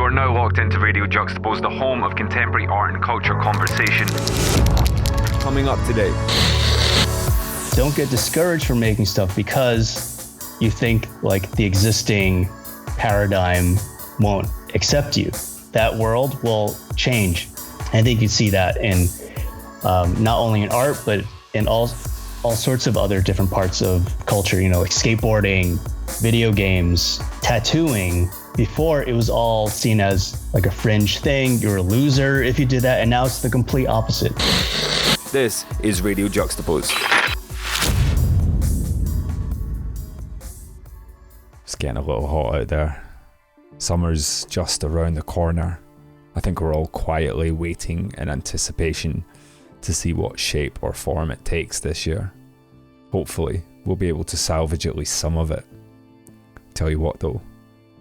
You're now locked into Radio Juxtapoz, the home of contemporary art and culture conversation. Coming up today. Don't get discouraged from making stuff because you think like the existing paradigm won't accept you. That world will change. I think you see that in not only in art, but in all sorts of other different parts of culture, you know, like skateboarding, video games, tattooing. Before, it was all seen as like a fringe thing. You're a loser if you did that. And now it's the complete opposite. This is Radio Juxtapoz. It's getting a little hot out there. Summer's just around the corner. I think we're all quietly waiting in anticipation to see what shape or form it takes this year. Hopefully, we'll be able to salvage at least some of it. Tell you what though,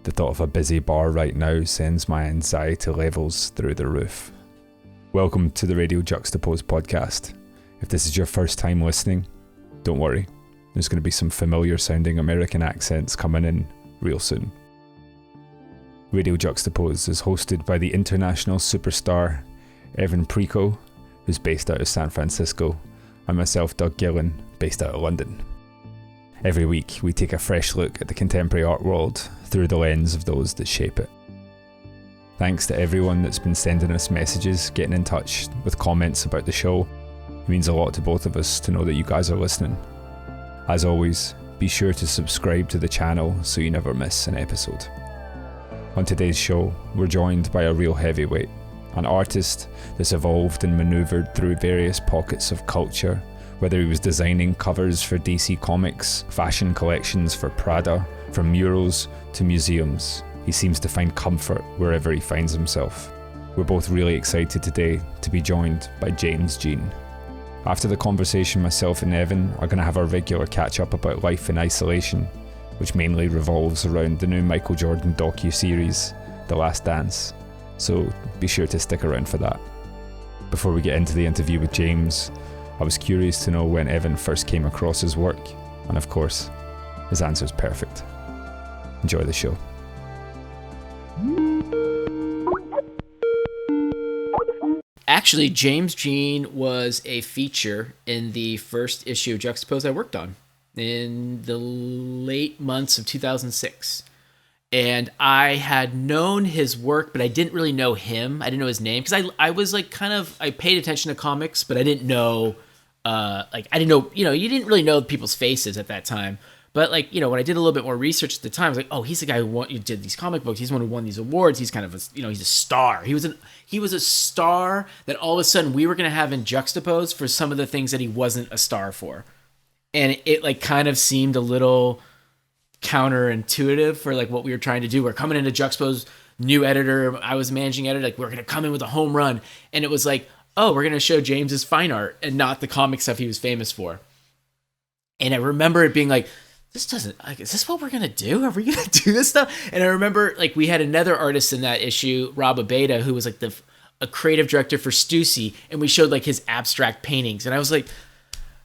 the thought of a busy bar right now sends my anxiety levels through the roof. Welcome to the Radio Juxtapoz podcast. If this is your first time listening, don't worry. There's going to be some familiar sounding American accents coming in real soon. Radio Juxtapoz is hosted by the international superstar Evan Preco, who's based out of San Francisco, and myself, Doug Gillen, based out of London. Every week, we take a fresh look at the contemporary art world through the lens of those that shape it. Thanks to everyone that's been sending us messages, getting in touch with comments about the show. It means a lot to both of us to know that you guys are listening. As always, be sure to subscribe to the channel so you never miss an episode. On today's show, we're joined by a real heavyweight, an artist that's evolved and manoeuvred through various pockets of culture, whether he was designing covers for DC Comics, fashion collections for Prada, from murals to museums. He seems to find comfort wherever he finds himself. We're both really excited today to be joined by James Jean. After the conversation, myself and Evan are going to have our regular catch-up about life in isolation, which mainly revolves around the new Michael Jordan docu-series, The Last Dance. So be sure to stick around for that. Before we get into the interview with James, I was curious to know when Evan first came across his work, and of course, his answer's perfect. Enjoy the show. Actually, James Jean was a feature in the first issue of Juxtapoz I worked on in the late months of 2006. And I had known his work, but I didn't really know him. I didn't know his name because I was like I paid attention to comics, but I didn't know, you didn't really know people's faces at that time. But like, you know, when I did a little bit more research at the time, I was like, oh, he's the guy who did these comic books. He's the one who won these awards. He's kind of he's a star. He was a star that all of a sudden we were going to have in Juxtapoz for some of the things that he wasn't a star for. And it like kind of seemed a little counterintuitive for like what we were trying to do. We're coming into Juxtapoz, new editor. I was managing editor. Like we're going to come in with a home run. And it was like, oh, we're going to show James's fine art and not the comic stuff he was famous for. And I remember it being like, is this what we're going to do? Are we going to do this stuff? And I remember like we had another artist in that issue, Rob Abeda, who was like a creative director for Stussy. And we showed like his abstract paintings. And I was like,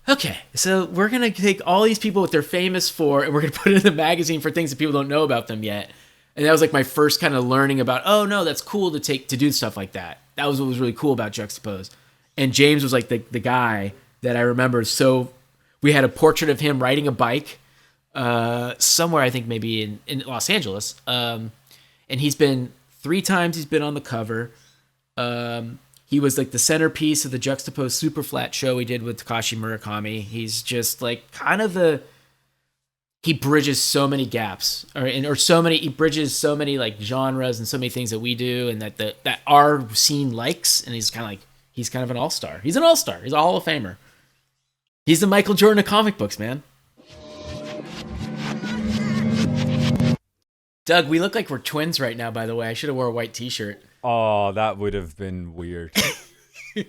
okay, so we're going to take all these people what they're famous for and we're going to put it in the magazine for things that people don't know about them yet. And that was like my first kind of learning about, oh no, that's cool to do stuff like that. That was what was really cool about Juxtapoz. And James was like the guy that I remember. So we had a portrait of him riding a bike somewhere, I think maybe in Los Angeles. And he's been 3 times he's been on the cover. He was like the centerpiece of the Juxtapoz Super Flat show we did with Takashi Murakami. He's just like he bridges so many gaps he bridges so many like genres and so many things that we do and that our scene likes. And he's kind of an all-star. He's an all-star. He's a Hall of Famer. He's the Michael Jordan of comic books, man. Doug, we look like we're twins right now, by the way. I should have wore a white t-shirt. Oh, that would have been weird.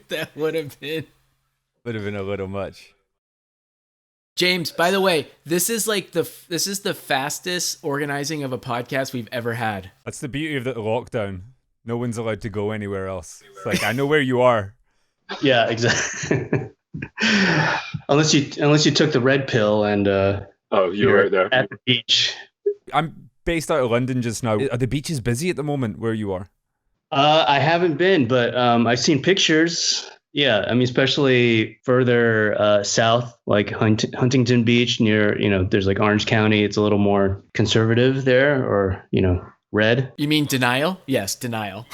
That would have been a little much. James, by the way, this is the fastest organizing of a podcast we've ever had. That's the beauty of the lockdown. No one's allowed to go anywhere else. It's like, I know where you are. Yeah, exactly. unless you took the red pill and you're right there at the beach. I'm based out of London just now. Are the beaches busy at the moment where you are? I haven't been, but I've seen pictures. Yeah, I mean, especially further south, like Huntington Beach near, there's like Orange County. It's a little more conservative there, or, red. You mean denial? Yes, denial.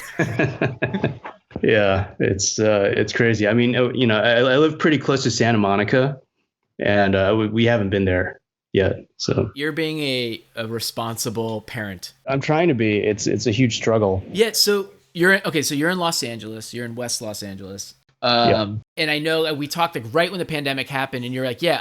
Yeah, it's crazy. I mean, I live pretty close to Santa Monica, and we haven't been there yet. So you're being a responsible parent. I'm trying to be. It's a huge struggle. Yeah. So you're in Los Angeles. You're in West Los Angeles. Yeah. And I know we talked like right when the pandemic happened, and you're like, yeah,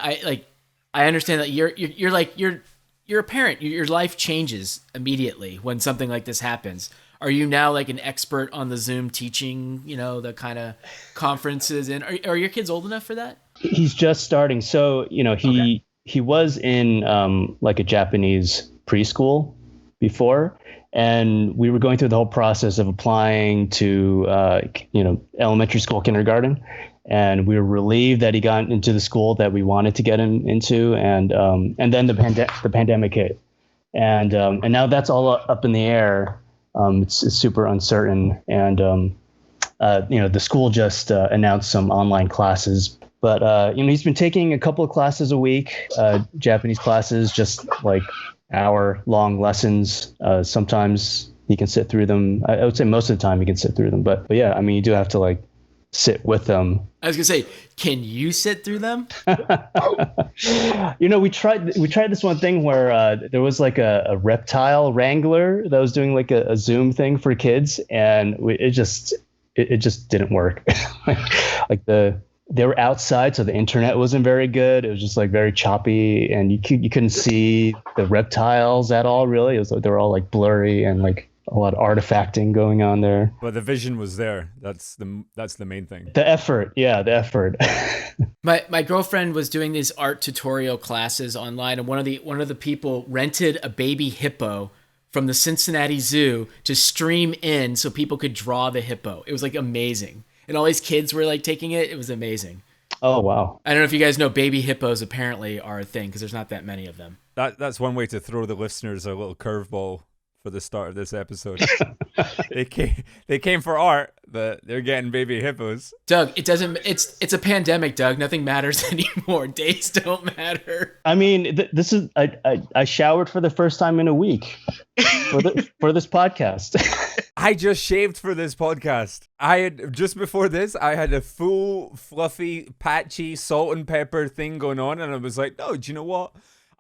I understand that you're a parent. Your life changes immediately when something like this happens. Are you now like an expert on the Zoom teaching, the kind of conferences? And are your kids old enough for that? He's just starting. So, he was in like a Japanese preschool before. And we were going through the whole process of applying to, elementary school, kindergarten. And we were relieved that he got into the school that we wanted to get him into. And then the pandemic hit. And now that's all up in the air. It's super uncertain. And, the school just announced some online classes. But, he's been taking a couple of classes a week, Japanese classes, just like hour-long lessons. Sometimes he can sit through them. I would say most of the time he can sit through them. But yeah, I mean, you do have to like sit with them. I was gonna say, can you sit through them? We tried this one thing where there was like a reptile wrangler that was doing like a Zoom thing for kids, and it just didn't work. Like they were outside, so the internet wasn't very good. It was just like very choppy, and you couldn't see the reptiles at all. Really, it was like they were all like blurry and like a lot of artifacting going on there. But the vision was there. That's the main thing. The effort, yeah, the effort. My girlfriend was doing these art tutorial classes online, and one of the people rented a baby hippo from the Cincinnati Zoo to stream in so people could draw the hippo. It was like amazing. And all these kids were like taking it. It was amazing. Oh, wow. I don't know if you guys know baby hippos apparently are a thing because there's not that many of them. That's one way to throw the listeners a little curveball for the start of this episode. They came for art, but they're getting baby hippos. Doug, it's a pandemic, Doug. Nothing matters anymore. Days don't matter. I mean, this is I showered for the first time in a week for this podcast. I just shaved for this podcast. Just before this, I had a full, fluffy, patchy, salt and pepper thing going on, and I was like, no, do you know what?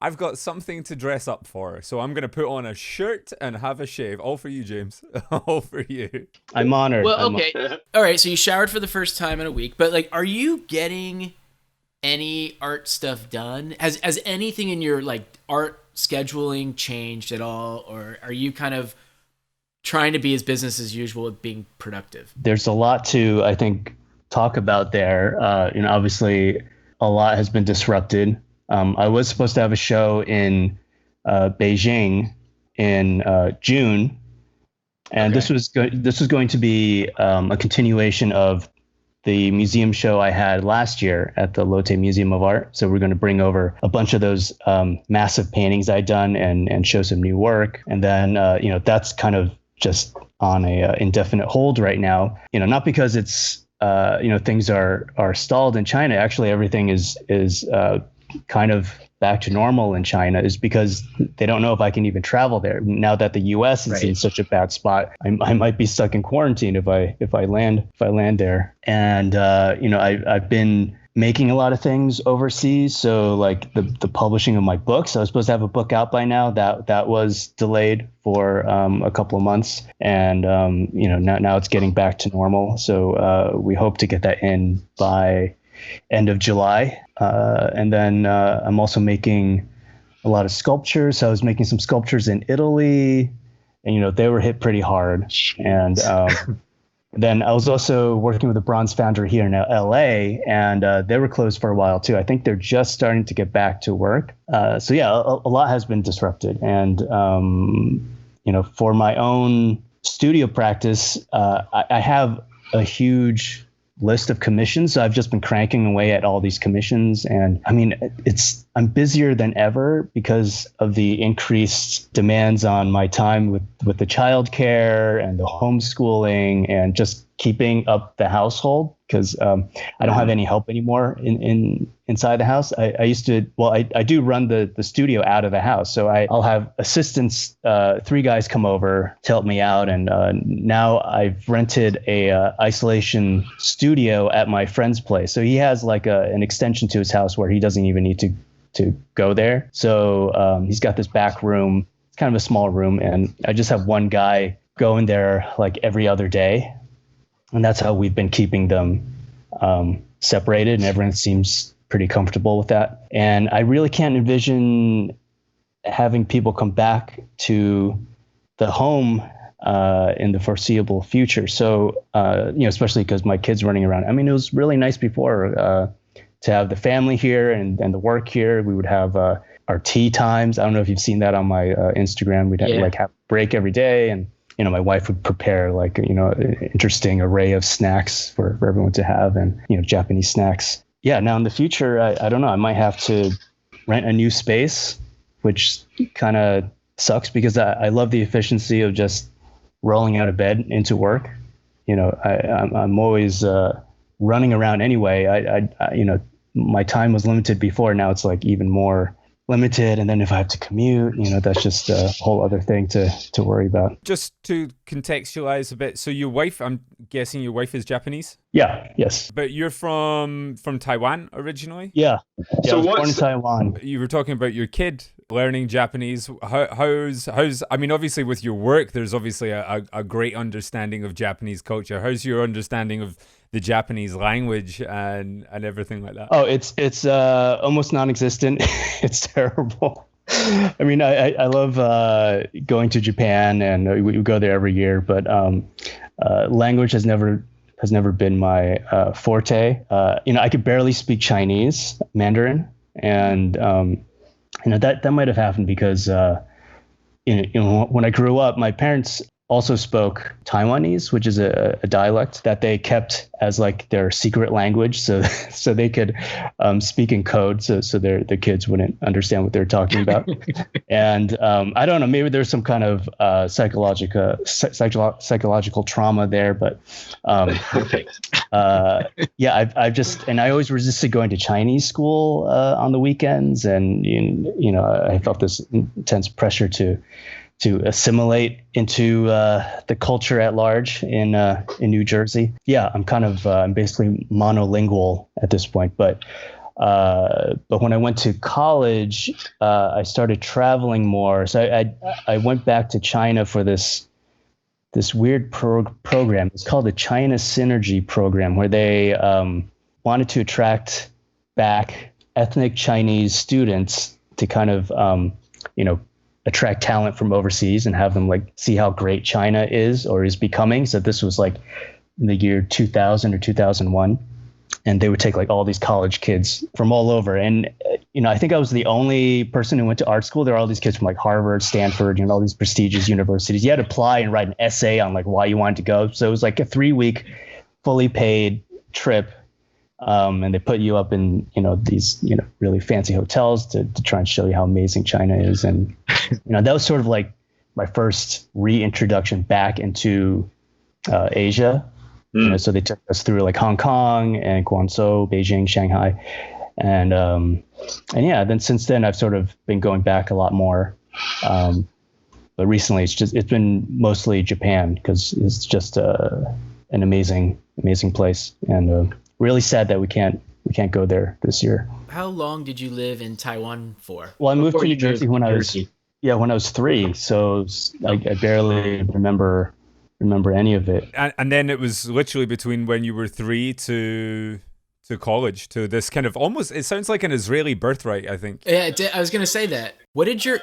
I've got something to dress up for, so I'm going to put on a shirt and have a shave. All for you, James. All for you. I'm honored. Well, okay. All right, so you showered for the first time in a week, but like, are you getting any art stuff done? Has anything in your like art scheduling changed at all, or are you kind of trying to be as business as usual with being productive? There's a lot to, I think, talk about there. Obviously, a lot has been disrupted. I was supposed to have a show in Beijing in June, and this was going to be a continuation of the museum show I had last year at the Lotte Museum of Art. So we're going to bring over a bunch of those massive paintings I'd done and show some new work. And then that's kind of just on a indefinite hold right now. Not because it's things are stalled in China. Actually, everything is kind of back to normal in China, is because they don't know if I can even travel there now that the U.S. is in such a bad spot. I might be stuck in quarantine if I land there. And I've been making a lot of things overseas. So like the publishing of my books, I was supposed to have a book out by now. That was delayed for a couple of months, and now it's getting back to normal. So we hope to get that in by end of July. And then I'm also making a lot of sculptures. So I was making some sculptures in Italy, and they were hit pretty hard. And then I was also working with a bronze foundry here in LA, and they were closed for a while too. I think they're just starting to get back to work. So yeah, a lot has been disrupted. And for my own studio practice, I have a huge list of commissions. So I've just been cranking away at all these commissions. And I mean, I'm busier than ever because of the increased demands on my time with the childcare and the homeschooling and just keeping up the household, because I don't have any help anymore inside the house. I used to, well, I do run the studio out of the house. So I'll have assistants, 3 guys come over to help me out. And now I've rented a isolation studio at my friend's place. So he has like an extension to his house where he doesn't even need to go there. So he's got this back room. It's kind of a small room. And I just have one guy go in there like every other day. And that's how we've been keeping them separated, and everyone seems pretty comfortable with that. And I really can't envision having people come back to the home in the foreseeable future. So, especially because my kids running around. I mean, it was really nice before to have the family here and the work here. We would have our tea times. I don't know if you've seen that on my Instagram. We'd have a break every day, and my wife would prepare like, an interesting array of snacks for everyone to have, and, Japanese snacks. Yeah. Now in the future, I don't know, I might have to rent a new space, which kind of sucks because I love the efficiency of just rolling out of bed into work. I'm always running around anyway. I my time was limited before. Now it's like even more limited, and then if I have to commute, that's just a whole other thing to worry about. Just to contextualize a bit, so your wife, I'm guessing your wife is Japanese? Yeah, yes. But you're from Taiwan originally? Yeah. So I was born in Taiwan. You were talking about your kid learning Japanese. How's I mean, obviously with your work, there's obviously a great understanding of Japanese culture. How's your understanding of the Japanese language and everything like that? Oh, it's almost non-existent. It's terrible. I mean, I love going to Japan, and we go there every year, but language has never been my forte. I could barely speak Chinese, Mandarin, and that might have happened because when I grew up, my parents also spoke Taiwanese, which is a dialect that they kept as like their secret language, so they could speak in code, so their kids wouldn't understand what they're talking about. And I don't know, maybe there's some kind of psychological trauma there, but I've just, and I always resisted going to Chinese school on the weekends, and I felt this intense pressure to assimilate into the culture at large in New Jersey. Yeah, I'm kind of I'm basically monolingual at this point. But when I went to college, I started traveling more. So I went back to China for this weird program. It's called the China Synergy Program, where they wanted to attract back ethnic Chinese students to kind of attract talent from overseas and have them like see how great China is or is becoming. So this was like in the year 2000 or 2001. And they would take like all these college kids from all over. And, I think I was the only person who went to art school. There were all these kids from like Harvard, Stanford, all these prestigious universities. You had to apply and write an essay on like why you wanted to go. So it was like a 3-week fully paid trip. And they put you up in, these, really fancy hotels to try and show you how amazing China is. And, that was sort of like my first reintroduction back into Asia. So they took us through like Hong Kong and Guangzhou, Beijing, Shanghai. And then since then I've sort of been going back a lot more. But recently it's been mostly Japan, because it's just an amazing place. And really sad that we can't go there this year. How long did you live in Taiwan for? Well, I moved to New Jersey when I was 3. So I barely remember any of it. And then it was literally between when you were 3 to college, to this kind of almost, it sounds like an Israeli birthright, I think. Yeah, I was going to say that. What did your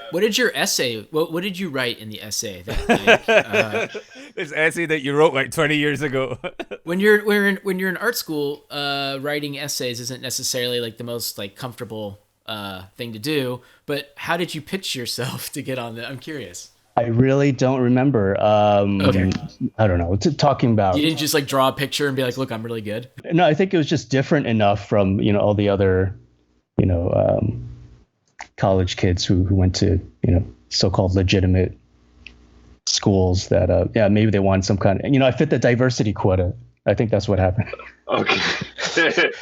essay? What did you write in the essay? This essay that you wrote like 20 years ago. when you're in art school, writing essays isn't necessarily like the most like comfortable thing to do. But how did you pitch yourself to get on that? I'm curious. I really don't remember. Okay. I don't know. Talking about. You didn't just like draw a picture and be like, look, I'm really good. No, I think it was just different enough from, all the other, college kids who went to, so-called legitimate schools that, maybe they wanted some kind of, I fit the diversity quota. I think that's what happened. Okay.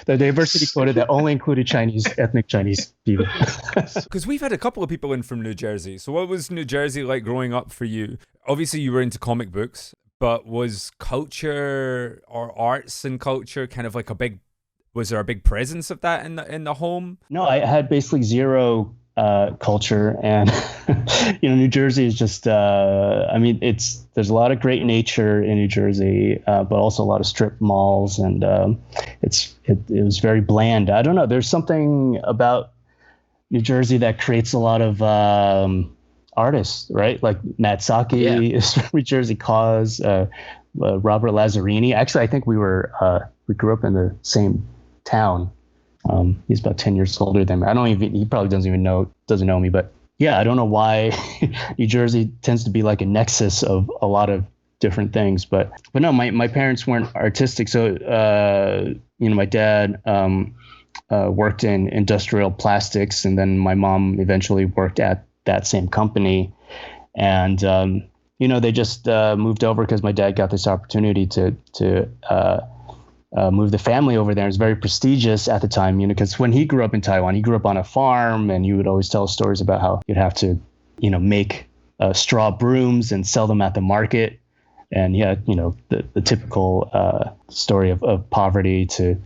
The diversity quota that only included ethnic Chinese people. Because we've had a couple of people in from New Jersey. So what was New Jersey like growing up for you? Obviously, you were into comic books, but was culture or arts and culture kind of like was there a big presence of that in the home? No, I had basically zero culture, and New Jersey is just there's a lot of great nature in New Jersey, but also a lot of strip malls, and it was very bland. I don't know, there's something about New Jersey that creates a lot of artists, right? Like Matt Saki is from New Jersey, Cause, Robert Lazzarini. Actually, I think we grew up in the same town. He's about 10 years older than me. He probably doesn't know me, but yeah, I don't know why New Jersey tends to be like a nexus of a lot of different things, but no, my parents weren't artistic. So, my dad, worked in industrial plastics, and then my mom eventually worked at that same company. And, they just, moved over because my dad got this opportunity to move the family over there. It was very prestigious at the time, because when he grew up in Taiwan, he grew up on a farm, and he would always tell stories about how you'd have to, make straw brooms and sell them at the market. And the typical story of poverty to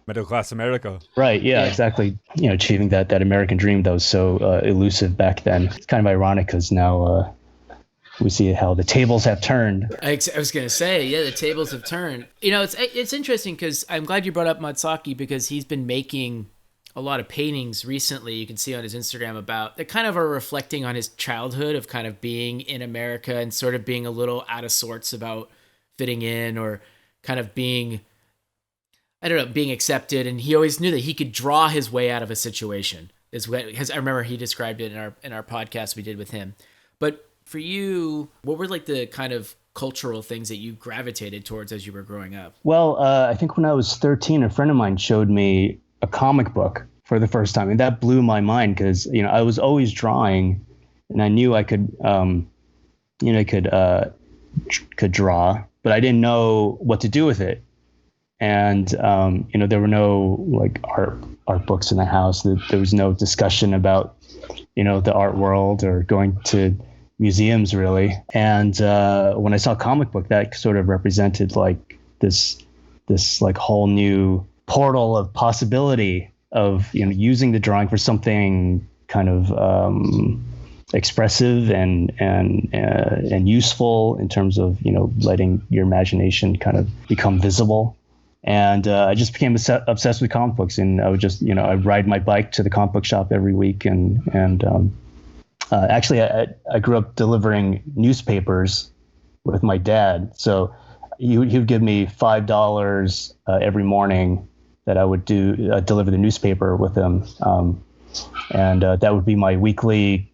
middle class America. Right. Yeah, exactly. Achieving that American dream that was so elusive back then. It's kind of ironic because now we see how the tables have turned. I was going to say, the tables have turned. It's interesting because I'm glad you brought up Matsaki, because he's been making a lot of paintings recently. You can see on his Instagram about that kind of are reflecting on his childhood of kind of being in America and sort of being a little out of sorts about fitting in, or kind of being accepted. And he always knew that he could draw his way out of a situation. Because I remember he described it in our podcast we did with him. But for you, what were like the kind of cultural things that you gravitated towards as you were growing up? Well, I think when I was 13, a friend of mine showed me a comic book for the first time, and that blew my mind because I was always drawing, and I knew I could, could draw, but I didn't know what to do with it. And there were no like art books in the house. There was no discussion about the art world or going to museums really. And when I saw comic book, that sort of represented like this like whole new portal of possibility of using the drawing for something kind of expressive and useful in terms of letting your imagination kind of become visible. And I just became obsessed with comic books, and I would just I'd ride my bike to the comic book shop every week, and actually, I grew up delivering newspapers with my dad. So he would give me $5 every morning that I would deliver the newspaper with him. And that would be my weekly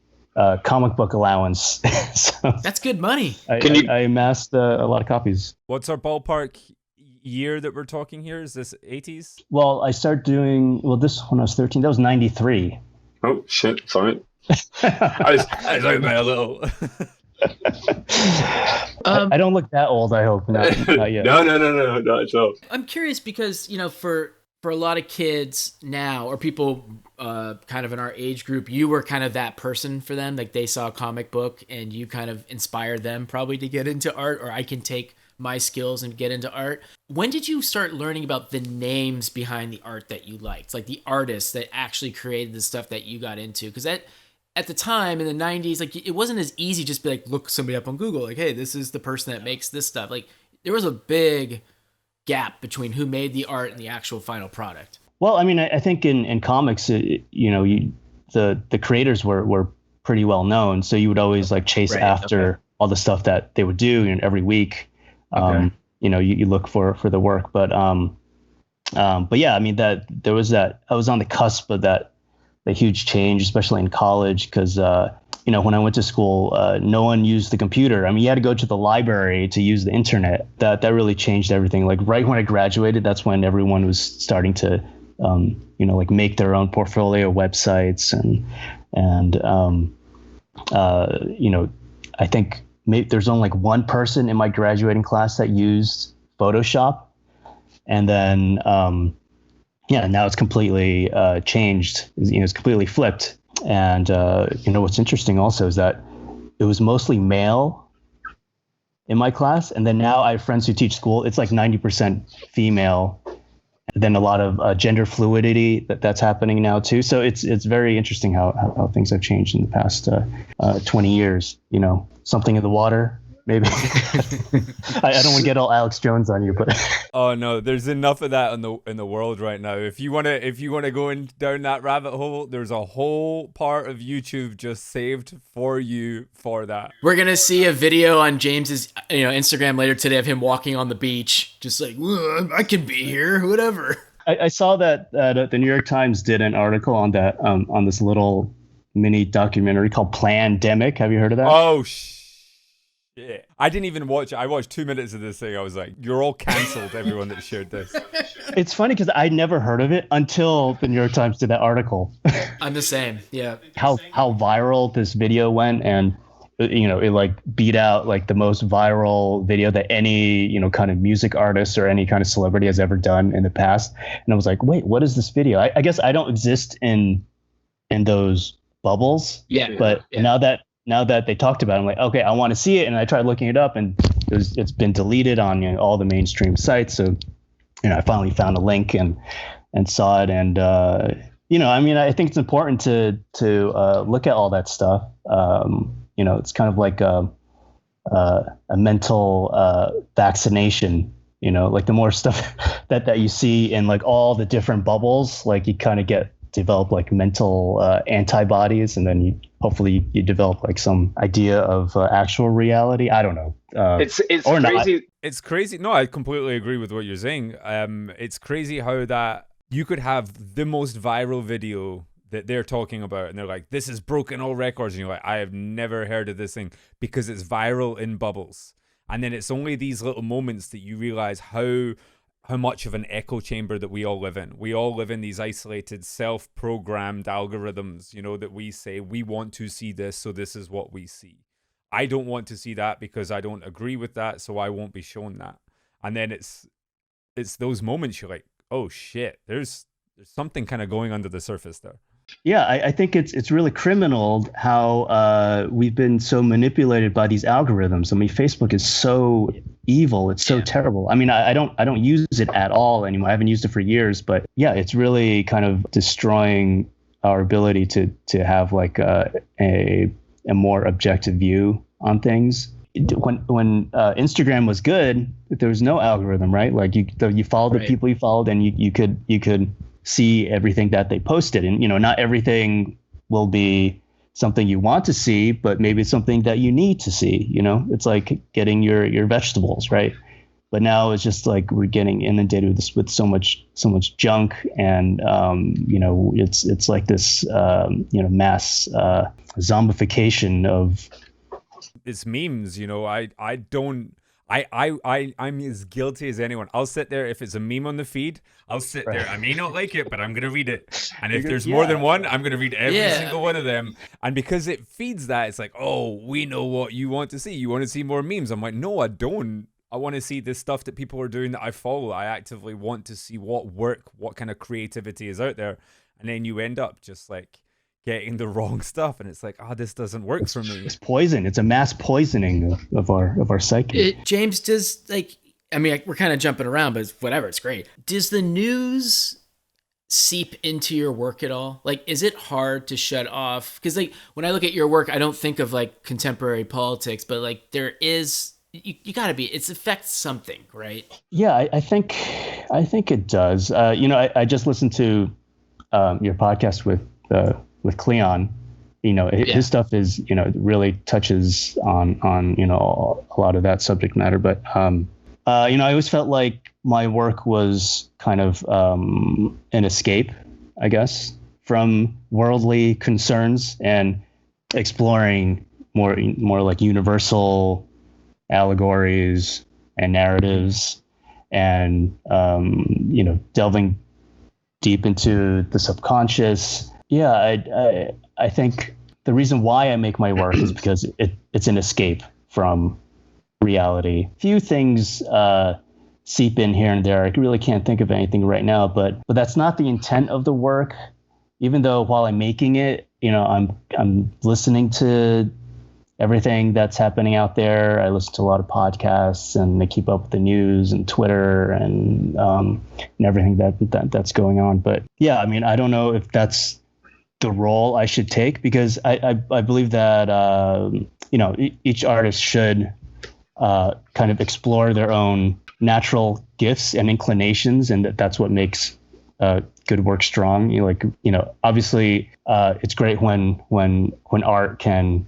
comic book allowance. So that's good money. I amassed a lot of copies. What's our ballpark year that we're talking here? Is this 80s? Well, I started doing this when I was 13. That was 93. Oh, shit. Sorry. I was like a little. I don't look that old, I hope. Not yet. No, not at all. I'm curious because, for a lot of kids now, or people kind of in our age group, you were kind of that person for them. Like they saw a comic book and you kind of inspired them probably to get into art, or I can take my skills and get into art. When did you start learning about the names behind the art that you liked? Like the artists that actually created the stuff that you got into? Because at the time in the 90s, like it wasn't as easy just be like, look somebody up on Google, like, hey, this is the person that makes this stuff. Like there was a big gap between who made the art and the actual final product. Well, I mean, I think in comics, the creators were pretty well known. So you would always like chase after all the stuff that they would do every week. Okay. You look for the work, but yeah, I mean that there was that, I was on the cusp of that a huge change, especially in college, because when I went to school, no one used the computer. I mean, you had to go to the library to use the internet. That really changed everything. Like right when I graduated, that's when everyone was starting to, like make their own portfolio websites and I think there's only like one person in my graduating class that used Photoshop, and then now it's completely changed. It's completely flipped. And what's interesting also is that it was mostly male in my class, and then now I have friends who teach school. It's like 90% female. And then a lot of gender fluidity that's happening now too. So it's very interesting how things have changed in the past 20 years. Something in the water, maybe. I don't want to get all Alex Jones on you, but oh no, there's enough of that in the world right now. If you wanna go down that rabbit hole, there's a whole part of YouTube just saved for you for that. We're gonna see a video on James's Instagram later today of him walking on the beach, just like, I can be here, whatever. I saw that the New York Times did an article on that on this little mini documentary called Plandemic. Have you heard of that? Oh yeah. I didn't even watch it. I watched 2 minutes of this thing. I was like, you're all canceled, everyone that shared this. It's funny because I'd never heard of it until the New York Times did that article. I'm the same. Yeah. How viral this video went, and it like beat out like the most viral video that any kind of music artist or any kind of celebrity has ever done in the past. And I was like, wait, what is this video? I guess I don't exist in those bubbles. Yeah. But now that they talked about it, I'm like, okay, I want to see it. And I tried looking it up, and it's been deleted on all the mainstream sites. So, I finally found a link and saw it. And, I think it's important to look at all that stuff. It's kind of like a mental vaccination, like the more stuff that you see in like all the different bubbles, like you kind of develop like mental antibodies, and then you hopefully develop like some idea of actual reality. I don't know. It's crazy. Not. It's crazy. No, I completely agree with what you're saying. It's crazy how that you could have the most viral video that they're talking about, and they're like, this has broken all records, and you're like, I have never heard of this thing, because it's viral in bubbles. And then it's only these little moments that you realize how much of an echo chamber that we all live in. We all live in these isolated, self-programmed algorithms, that we say, we want to see this, so this is what we see. I don't want to see that because I don't agree with that, so I won't be shown that. And then it's those moments you're like, oh shit, there's something kind of going under the surface there. Yeah, I think it's really criminal how we've been so manipulated by these algorithms. I mean, Facebook is so evil. It's so terrible. I mean, I don't use it at all anymore. I haven't used it for years, but yeah, it's really kind of destroying our ability to have like a more objective view on things. When Instagram was good, there was no algorithm, right? Like you follow the people you followed, and you could see everything that they posted, and not everything will be something you want to see, but maybe it's something that you need to see. It's like getting your vegetables, right? But now it's just like we're getting inundated with so much junk, and it's like this mass zombification of. It's memes, I'm as guilty as anyone. I'll sit there. If it's a meme on the feed, I'll sit there. I may not like it, but I'm going to read it. And if there's more than one, I'm going to read every single one of them. And because it feeds that, it's like, oh, we know what you want to see. You want to see more memes. I'm like, no, I don't. I want to see the stuff that people are doing that I follow. I actively want to see what kind of creativity is out there. And then you end up just like getting the wrong stuff, and it's like, this doesn't work for me. It's poison. It's a mass poisoning of our psyche. James, does we're kind of jumping around, but whatever, it's great. Does the news seep into your work at all? Like, is it hard to shut off? Because like when I look at your work, I don't think of like contemporary politics, but like there is, you gotta be, it affects something, right? Yeah, I think it does. I just listened to your podcast with Cleon. His stuff is, really touches on a lot of that subject matter. But, I always felt like my work was kind of an escape, I guess, from worldly concerns and exploring more like universal allegories and narratives, and delving deep into the subconscious. Yeah, I think the reason why I make my work is because it's an escape from reality. Few things seep in here and there. I really can't think of anything right now, but that's not the intent of the work. Even though while I'm making it, I'm listening to everything that's happening out there. I listen to a lot of podcasts, and I keep up with the news and Twitter and everything that's going on. But yeah, I mean, I don't know if that's the role I should take, because I believe that each artist should kind of explore their own natural gifts and inclinations, and that's what makes good work strong. Obviously, it's great when art can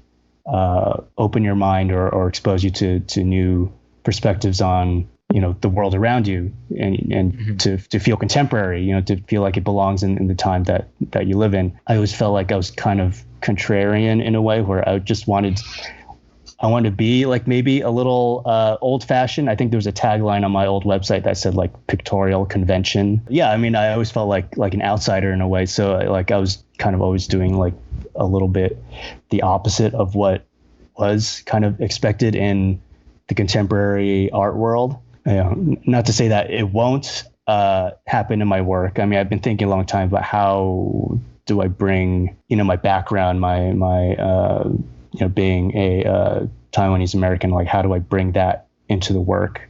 open your mind or expose you to new perspectives on the world around you, and to feel contemporary, to feel like it belongs in the time that you live in. I always felt like I was kind of contrarian in a way, where I wanted to be like maybe a little old fashioned. I think there was a tagline on my old website that said like pictorial convention. Yeah, I mean, I always felt like an outsider in a way. So like I was kind of always doing like a little bit the opposite of what was kind of expected in the contemporary art world. Not to say that it won't happen in my work. I mean, I've been thinking a long time about how do I bring, my background, my being a Taiwanese American, like how do I bring that into the work?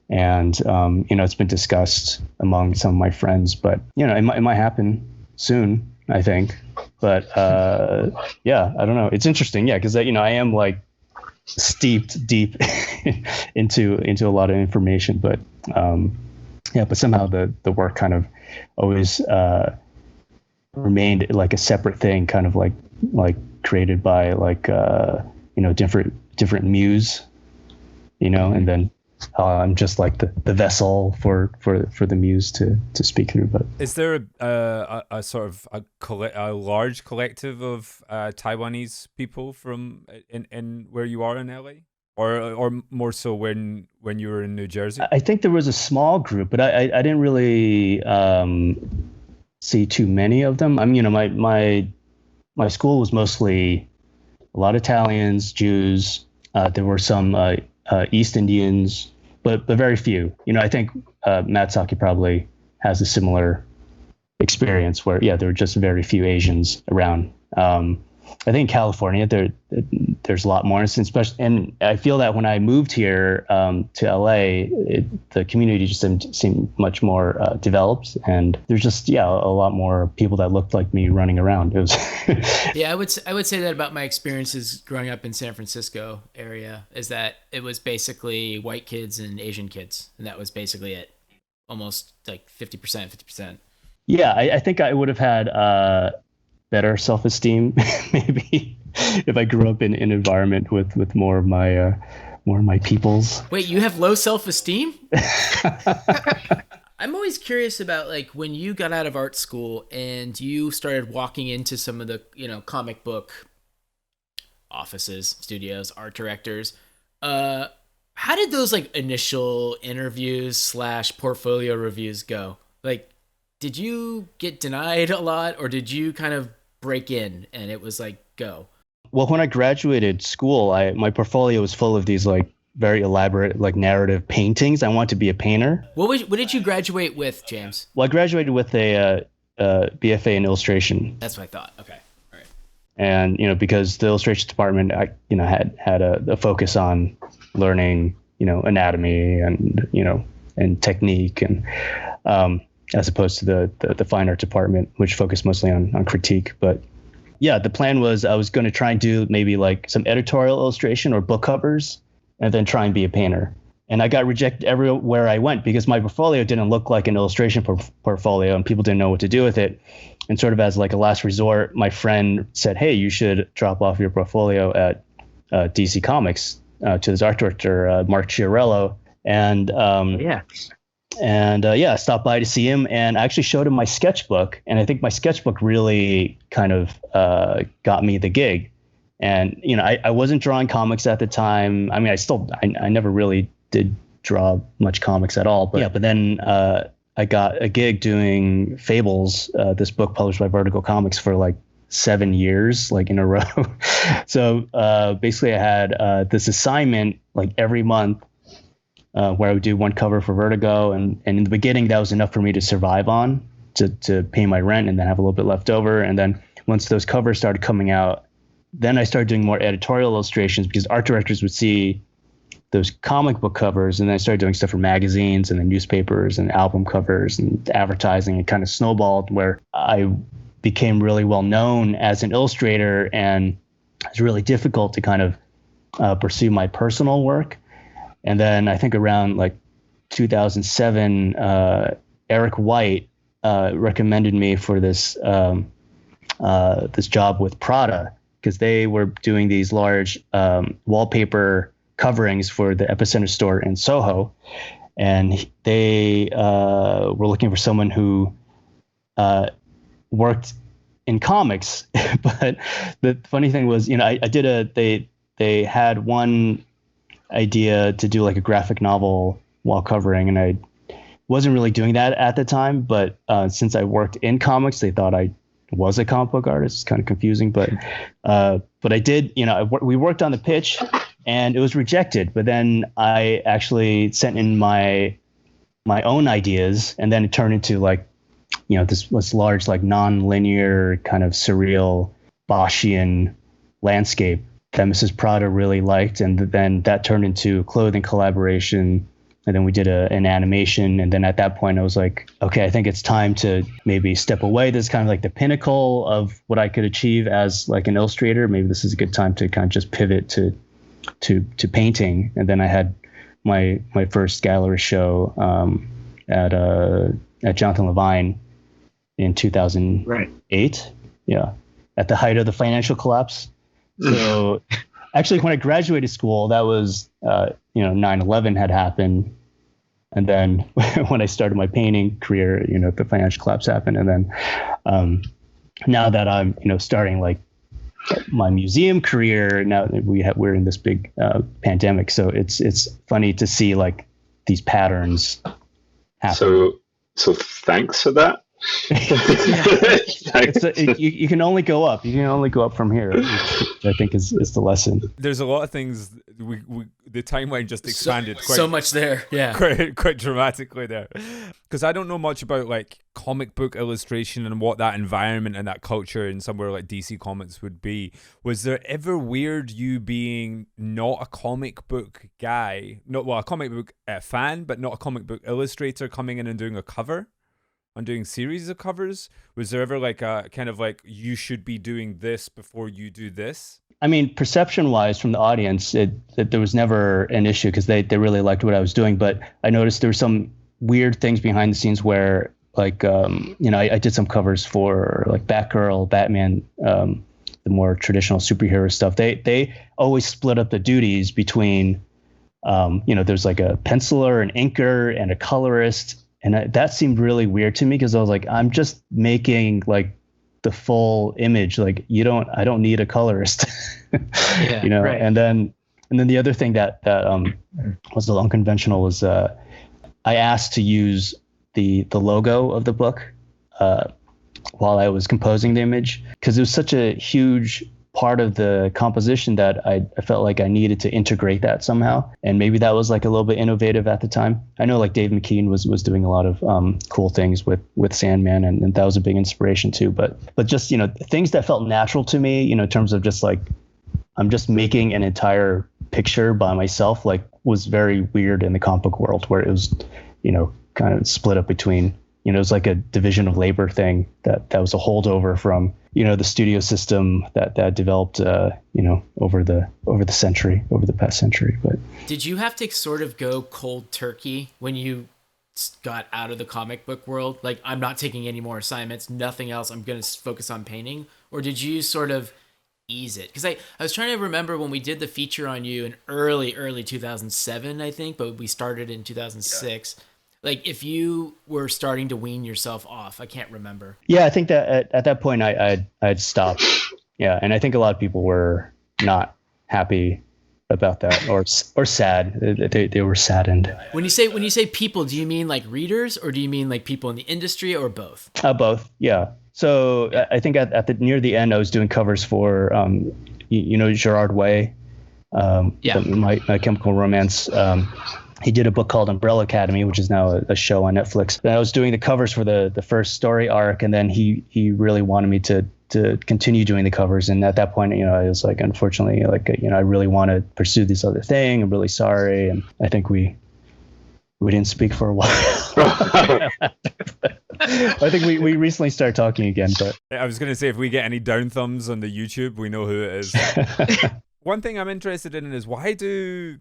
And it's been discussed among some of my friends, but it might happen soon, I think. But yeah, I don't know. It's interesting, yeah, because I am like steeped deep into a lot of information, but but somehow the work kind of always remained like a separate thing, kind of like created by like different muse, and then I'm just like the vessel for the muse to speak through. But is there a sort of a large collective of Taiwanese people from in where you are in LA, or more so when you were in New Jersey? I think there was a small group, but I didn't really see too many of them. I mean, my school was mostly a lot of Italians, Jews. There were some East Indians, but very few. I think Matsaki probably has a similar experience where, there were just very few Asians around. I think in California there's a lot more, and I feel that when I moved here to LA, the community just seemed much more developed, and there's just a lot more people that looked like me running around. It was yeah, I would say that about my experiences growing up in San Francisco area, is that it was basically white kids and Asian kids, and that was basically it. Almost like 50%. Yeah, I think I would have had better self-esteem maybe if I grew up in an environment with more of my peoples. Wait, you have low self-esteem? I'm always curious about like when you got out of art school and you started walking into some of the comic book offices, studios, art directors. How did those like initial interviews / portfolio reviews go? Like, did you get denied a lot, or did you kind of break in and it was like go? Well, when I graduated school, my portfolio was full of these like very elaborate like narrative paintings. I wanted to be a painter. What did you graduate with, James? Well, I graduated with a BFA in illustration. That's what I thought. Okay, all right. And because the illustration department, had a focus on learning, anatomy and technique, and as opposed to the fine art department, which focused mostly on critique. But yeah, the plan was I was going to try and do maybe like some editorial illustration or book covers, and then try and be a painter. And I got rejected everywhere I went because my portfolio didn't look like an illustration portfolio, and people didn't know what to do with it. And sort of as like a last resort, my friend said, "Hey, you should drop off your portfolio at DC Comics to this art director, Mark Chiarello." And I stopped by to see him, and I actually showed him my sketchbook, and I think my sketchbook really kind of got me the gig. And I wasn't drawing comics at the time. I mean, I never really did draw much comics at all. But then I got a gig doing Fables, this book published by Vertigo Comics, for like 7 years, like in a row. So basically, I had this assignment like every month. Where I would do one cover for Vertigo. And in the beginning, that was enough for me to survive on, to pay my rent and then have a little bit left over. And then once those covers started coming out, then I started doing more editorial illustrations, because art directors would see those comic book covers. And then I started doing stuff for magazines and then newspapers and album covers and advertising. It kind of snowballed where I became really well known as an illustrator, and it's really difficult to kind of pursue my personal work. And then I think around like 2007, Eric White recommended me for this this job with Prada, because they were doing these large wallpaper coverings for the Epicenter store in Soho, and they were looking for someone who worked in comics. But the funny thing was, they had one idea to do like a graphic novel wall covering, and I wasn't really doing that at the time, but since I worked in comics, they thought I was a comic book artist. It's kind of confusing, but I did, we worked on the pitch and it was rejected, but then I actually sent in my own ideas, and then it turned into like, this large, like non-linear kind of surreal Boschian landscape that Mrs. Prada really liked. And then that turned into a clothing collaboration. And then we did an animation. And then at that point I was like, okay, I think it's time to maybe step away. This is kind of like the pinnacle of what I could achieve as like an illustrator. Maybe this is a good time to kind of just pivot to painting. And then I had my first gallery show at Jonathan Levine in 2008. Right. Yeah. At the height of the financial collapse. So actually, when I graduated school, that was, 9/11 had happened. And then when I started my painting career, the financial collapse happened. And then now that I'm, starting like my museum career, now that we're in this big pandemic. So it's funny to see like these patterns happen. So thanks for that. You can only go up. You can only go up from here, which I think is the lesson. There's a lot of things. The timeline just expanded so much there. Yeah, quite dramatically there. Because I don't know much about like comic book illustration and what that environment and that culture in somewhere like DC Comics would be. Was there ever weird you being not a comic book guy, a comic book fan, but not a comic book illustrator, coming in and doing a cover? On doing series of covers? Was there ever like a kind of like, you should be doing this before you do this? I mean, perception wise from the audience, there was never an issue, because they really liked what I was doing. But I noticed there were some weird things behind the scenes where like, I did some covers for like Batgirl, Batman, the more traditional superhero stuff. They always split up the duties between, there's like a penciler, an inker, and a colorist. And that seemed really weird to me, because I was like, I'm just making like the full image. Like I don't need a colorist, yeah, Right. And then the other thing that was a little unconventional was I asked to use the logo of the book while I was composing the image, because it was such a huge part of the composition that I felt like I needed to integrate that somehow. And maybe that was like a little bit innovative at the time. I know like Dave McKean was doing a lot of cool things with Sandman, and that was a big inspiration too. But just, things that felt natural to me, in terms of just like, I'm just making an entire picture by myself, like was very weird in the comic book world, where it was, kind of split up between, it was like a division of labor thing that was a holdover from, the studio system that developed, over the past century. But did you have to sort of go cold turkey when you got out of the comic book world? Like, I'm not taking any more assignments, nothing else, I'm going to focus on painting? Or did you sort of ease it? Because I was trying to remember when we did the feature on you in early 2007, I think, but we started in 2006. Like if you were starting to wean yourself off, I can't remember. Yeah, I think that at that point I'd stopped. Yeah, and I think a lot of people were not happy about that, or sad. They were saddened. When you say people, do you mean like readers, or do you mean like people in the industry, or both? Both. Yeah. So I think at the near the end, I was doing covers for Gerard Way, my Chemical Romance. He did a book called Umbrella Academy, which is now a show on Netflix. And I was doing the covers for the first story arc, and then he really wanted me to continue doing the covers. And at that point, I was like, unfortunately, I really want to pursue this other thing. I'm really sorry. And I think we didn't speak for a while. I think we recently started talking again. But I was going to say, if we get any down thumbs on the YouTube, we know who it is. One thing I'm interested in is why is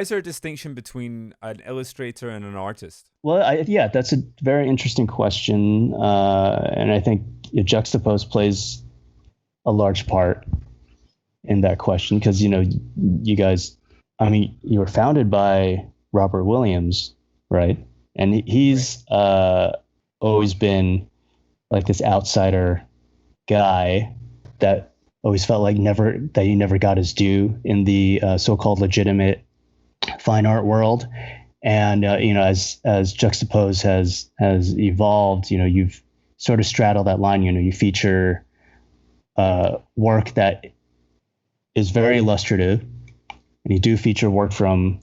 there a distinction between an illustrator and an artist? Well, that's a very interesting question. And I think Juxtapoz plays a large part in that question because, you guys, you were founded by Robert Williams, right? And he's always been like this outsider guy that always felt like he never got his due in the so-called legitimate fine art world. And as Juxtapoz has evolved, you've sort of straddled that line. You feature work that is very illustrative, and you do feature work from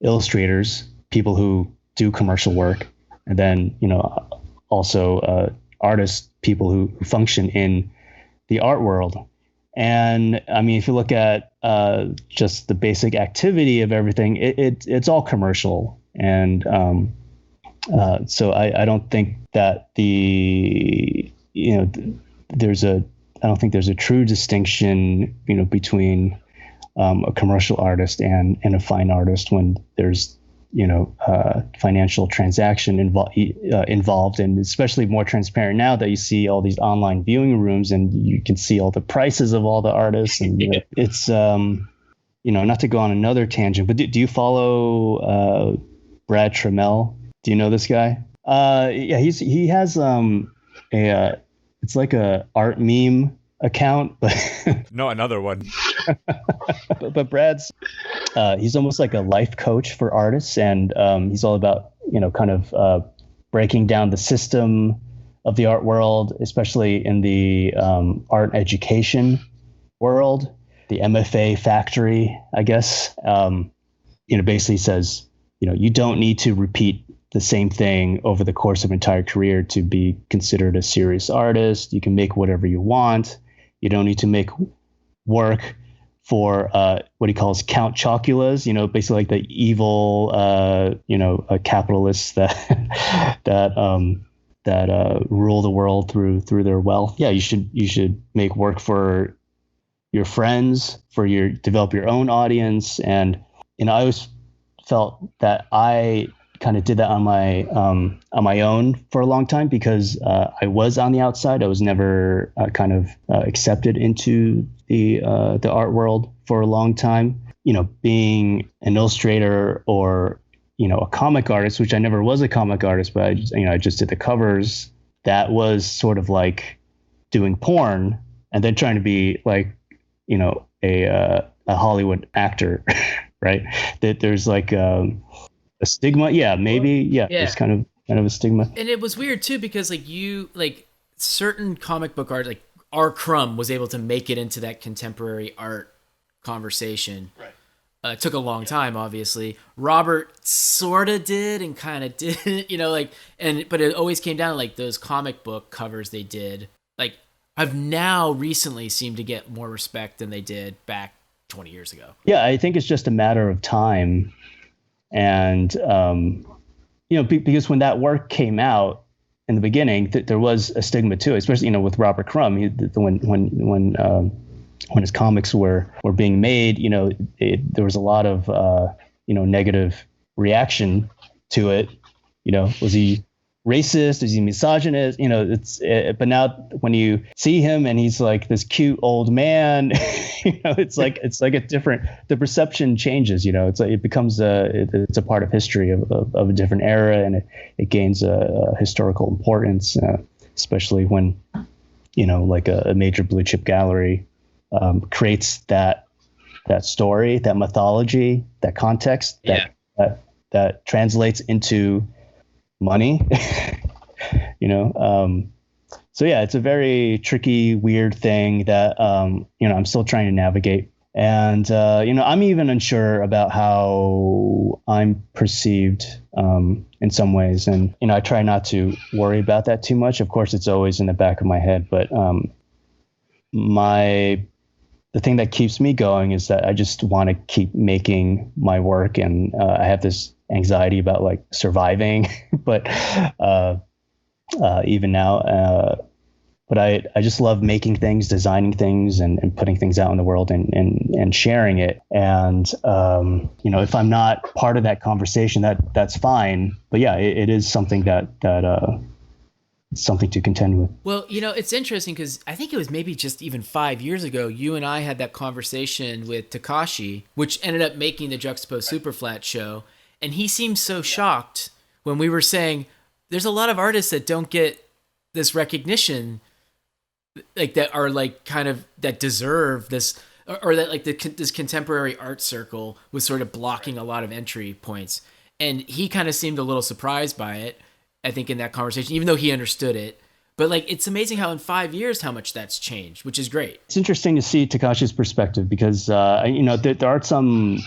illustrators, people who do commercial work, and then also artists, people who function in the art world. And if you look at just the basic activity of everything, it's all commercial. And so I don't think that I don't think there's a true distinction, between a commercial artist and a fine artist when there's financial transaction involved, and especially more transparent now that you see all these online viewing rooms and you can see all the prices of all the artists. And it's not to go on another tangent, but do you follow Brad Trammell? Do you know this guy? Yeah, he has it's like a art meme account, but not another one. but Brad's he's almost like a life coach for artists, and he's all about kind of breaking down the system of the art world, especially in the art education world, the MFA factory, I guess. Basically says you don't need to repeat the same thing over the course of an entire career to be considered a serious artist. You can make whatever you want. You don't need to make work for what he calls Count Choculas, basically like the evil, capitalists that rule the world through their wealth. Yeah, you should make work for your friends, develop your own audience, and I always felt that I kind of did that on my own for a long time because I was on the outside. I was never kind of accepted into the art world for a long time. Being an illustrator or a comic artist, which I never was a comic artist, but I just did the covers. That was sort of like doing porn and then trying to be like a Hollywood actor, right? That there's like a stigma. Yeah, maybe. Yeah. It's kind of a stigma. And it was weird too, because certain comic book art, like R. Crumb was able to make it into that contemporary art conversation. Right. It took a long time, obviously. Robert sort of did and kind of didn't, but it always came down to like those comic book covers they did. Like I've now recently seemed to get more respect than they did back 20 years ago. Yeah, I think it's just a matter of time. And, because when that work came out in the beginning, there was a stigma too, especially, with Robert Crumb, when his comics were being made, there was a lot of, negative reaction to it. Was he racist? Is he misogynist? But now when you see him and he's like this cute old man, it's like a different, the perception changes, it's like, it becomes it's a part of history of a different era, and it gains a historical importance, especially when, like a major blue chip gallery creates that story, that mythology, that context, that translates into money. So yeah, it's a very tricky, weird thing that I'm still trying to navigate, and I'm even unsure about how I'm perceived in some ways, and I try not to worry about that too much. Of course, it's always in the back of my head, but the thing that keeps me going is that I just want to keep making my work, and I have this anxiety about like surviving, but even now, but I just love making things, designing things, and putting things out in the world, and sharing it. And if I'm not part of that conversation, that's fine. But yeah, it is something that something to contend with. Well, it's interesting because I think it was maybe just even 5 years ago, you and I had that conversation with Takashi, which ended up making the Juxtapoz Superflat show. And he seemed so shocked when we were saying there's a lot of artists that don't get this recognition, like that are like kind of that deserve this, or that like this contemporary art circle was sort of blocking a lot of entry points. And he kind of seemed a little surprised by it, I think, in that conversation, even though he understood it. But like, it's amazing how in 5 years, how much that's changed, which is great. It's interesting to see Takashi's perspective because, there are some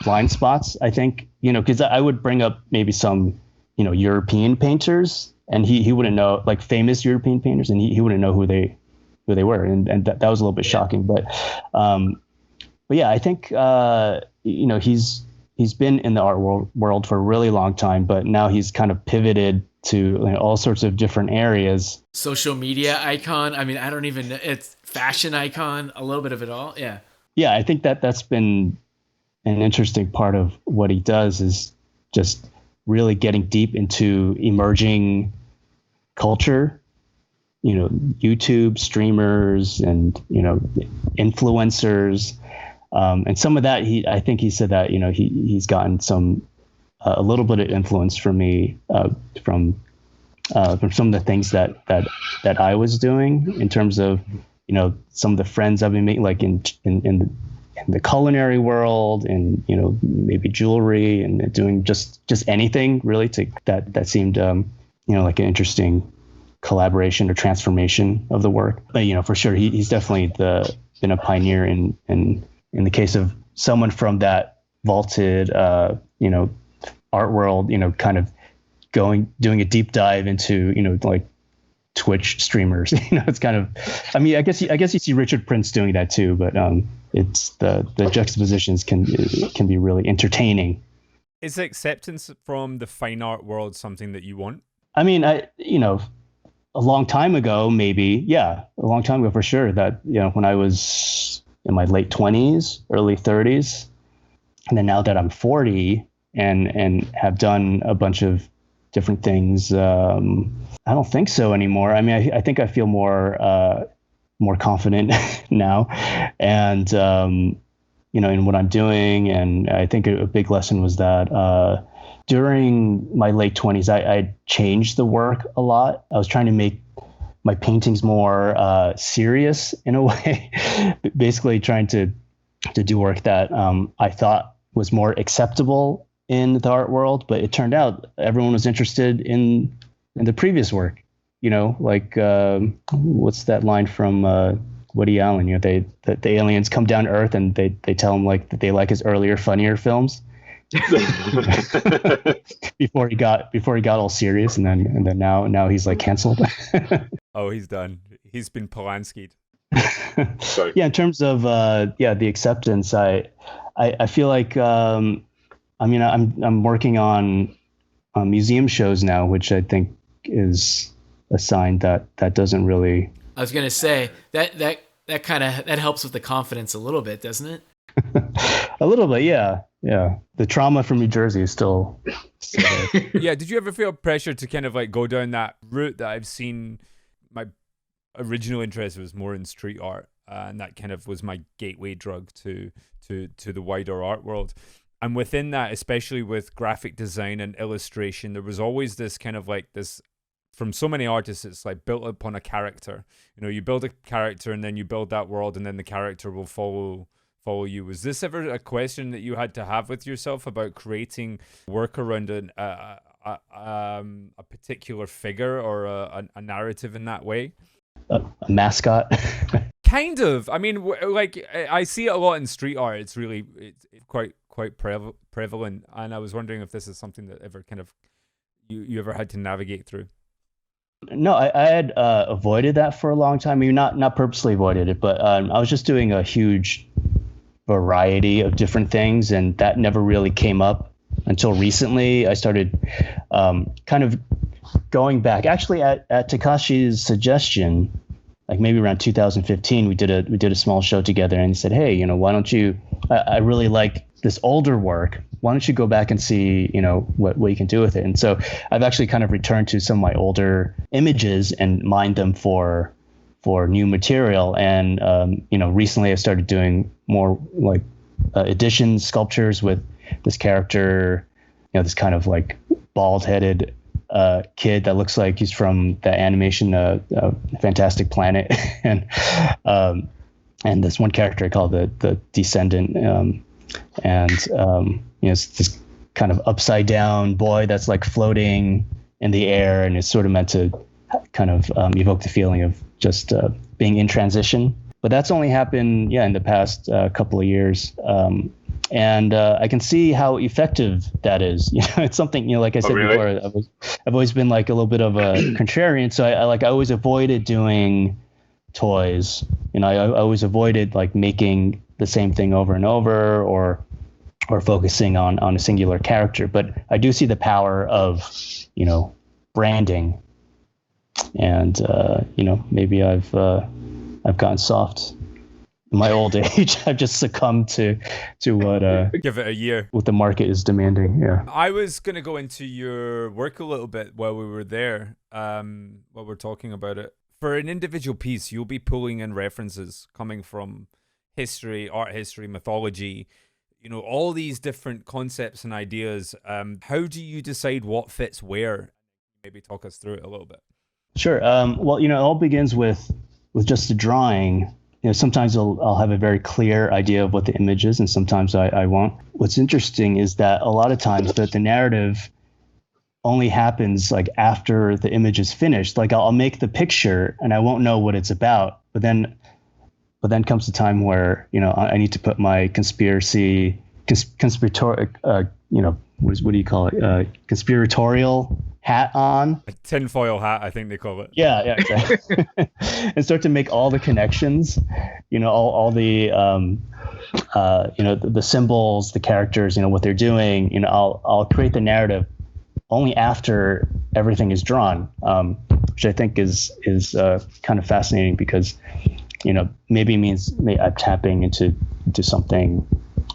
blind spots, I think, because I would bring up maybe some, European painters, and he wouldn't know, like famous European painters, and he wouldn't know who they were. And that was a little bit shocking. But yeah, I think, he's been in the art world for a really long time, but now he's kind of pivoted to all sorts of different areas. Social media icon. I mean, I don't even know. It's fashion icon, a little bit of it all. Yeah. Yeah. I think that's been an interesting part of what he does, is just really getting deep into emerging culture, YouTube streamers and, influencers. And some of that, I think he said that, he's gotten a little bit of influence from me, from some of the things that I was doing in terms of, some of the friends I've been making, like in the culinary world, and, maybe jewelry, and doing just anything really that seemed, like an interesting collaboration or transformation of the work. But, for sure, he's definitely been a pioneer in the case of someone from that vaulted, art world, kind of doing a deep dive into, like Twitch streamers. It's kind of, I mean, I guess you see Richard Prince doing that too, but it's the juxtapositions can be really entertaining. Is acceptance from the fine art world something that you want? I mean, a long time ago, maybe, yeah, a long time ago for sure. That when I was in my late 20s, early 30s, and then now that I'm 40 and have done a bunch of different things, I don't think so anymore. I mean, I think I feel more confident now, and in what I'm doing. And I think a big lesson was that during my late 20s, I changed the work a lot. I was trying to make my paintings more serious in a way, basically trying to do work that I thought was more acceptable in the art world. But it turned out everyone was interested in the previous work. Like what's that line from Woody Allen? The aliens come down to Earth and they tell him like that they like his earlier, funnier films. before he got all serious, and then now he's like canceled. Oh, he's done. He's been Polanski'd. Yeah, in terms of the acceptance, I feel like I'm working on museum shows now, which I think is a sign that doesn't really. I was gonna say that kind of helps with the confidence a little bit, doesn't it? A little bit, yeah. The trauma from New Jersey is still there. Yeah, did you ever feel pressure to kind of like go down that route that I've seen? My original interest was more in street art, and that kind of was my gateway drug to the wider art world. And within that, especially with graphic design and illustration, there was always this kind of like this, from so many artists, it's like built upon a character. You know, you build a character and then you build that world, and then the character will follow you. Was this ever a question that you had to have with yourself about creating work around a particular figure or a narrative in that way? A mascot. Kind of. I mean, like I see it a lot in street art. It's really it's quite prevalent, and I was wondering if this is something that ever kind of you ever had to navigate through. No, I had avoided that for a long time. I mean, not purposely avoided it, but I was just doing a huge variety of different things, and that never really came up until recently. I started kind of going back. Actually, at Takashi's suggestion, like maybe around 2015, we did a small show together, and he said, "Hey, why don't you? I really like this older work. Why don't you go back and see, what you can do with it?" And so I've actually kind of returned to some of my older images and mined them for new material. And recently I started doing more like edition sculptures with this character, this kind of like bald-headed kid that looks like he's from the animation Fantastic Planet, and this one character I call the Descendant, it's this kind of upside down boy that's like floating in the air, and it's sort of meant to kind of evoke the feeling of just being in transition. But that's only happened, in the past couple of years. And I can see how effective that is. It's something, like I said before, I've always been like a little bit of a contrarian. So I always avoided doing toys. I always avoided like making the same thing over and over, or focusing on a singular character. But I do see the power of, branding. And, maybe I've gotten soft. In my old age, I've just succumbed to what give it a year, what the market is demanding. Yeah. I was gonna go into your work a little bit while we were there, while we're talking about it. For an individual piece, you'll be pulling in references coming from history, art history, mythology, all these different concepts and ideas. How do you decide what fits where? Maybe talk us through it a little bit. Sure. Well, it all begins with just a drawing. Sometimes I'll have a very clear idea of what the image is, and sometimes I won't. What's interesting is that a lot of times that the narrative only happens like after the image is finished. Like I'll make the picture and I won't know what it's about, but then comes the time where I need to put my conspiratorial, what do you call it? Conspiratorial hat on. A tinfoil hat, I think they call it. Yeah, exactly. And start to make all the connections, all the, the symbols, the characters, what they're doing. I'll create the narrative only after everything is drawn, which I think is kind of fascinating because, maybe means I'm tapping into something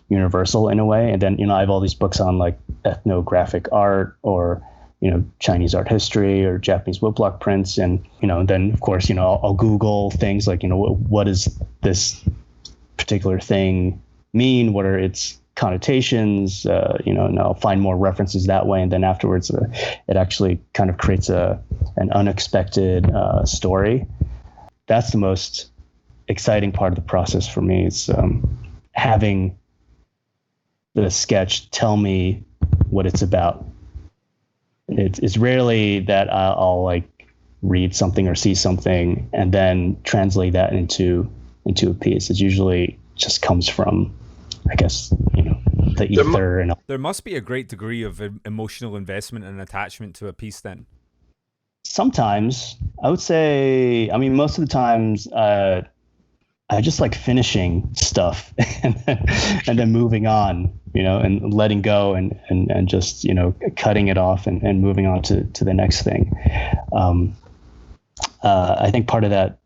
universal in a way. And then, I have all these books on like ethnographic art or, Chinese art history or Japanese woodblock prints. And, then of course, I'll Google things like, what does this particular thing mean? What are its connotations? And I'll find more references that way. And then afterwards, it actually kind of creates an unexpected story. That's the most exciting part of the process for me. It's having the sketch tell me what it's about. It's rarely that I'll like read something or see something and then translate that into a piece. It usually just comes from, I guess, the ether. And there must be a great degree of emotional investment and attachment to a piece then. Sometimes, I would say, most of the times, I just like finishing stuff and then moving on, and letting go and just, cutting it off and moving on to the next thing. I think part of that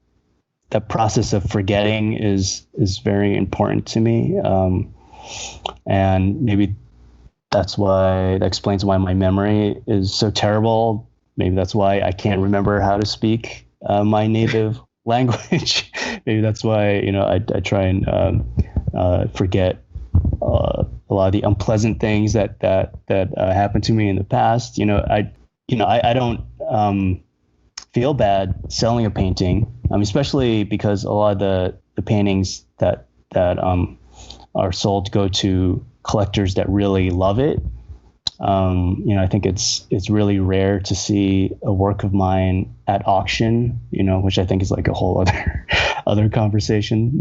process of forgetting is very important to me. And maybe that explains why my memory is so terrible. Maybe that's why I can't remember how to speak my native language. Maybe that's why, I try and forget a lot of the unpleasant things that happened to me in the past. I don't feel bad selling a painting, especially because a lot of the paintings that are sold go to collectors that really love it. I think it's really rare to see a work of mine at auction, which I think is like a whole other conversation.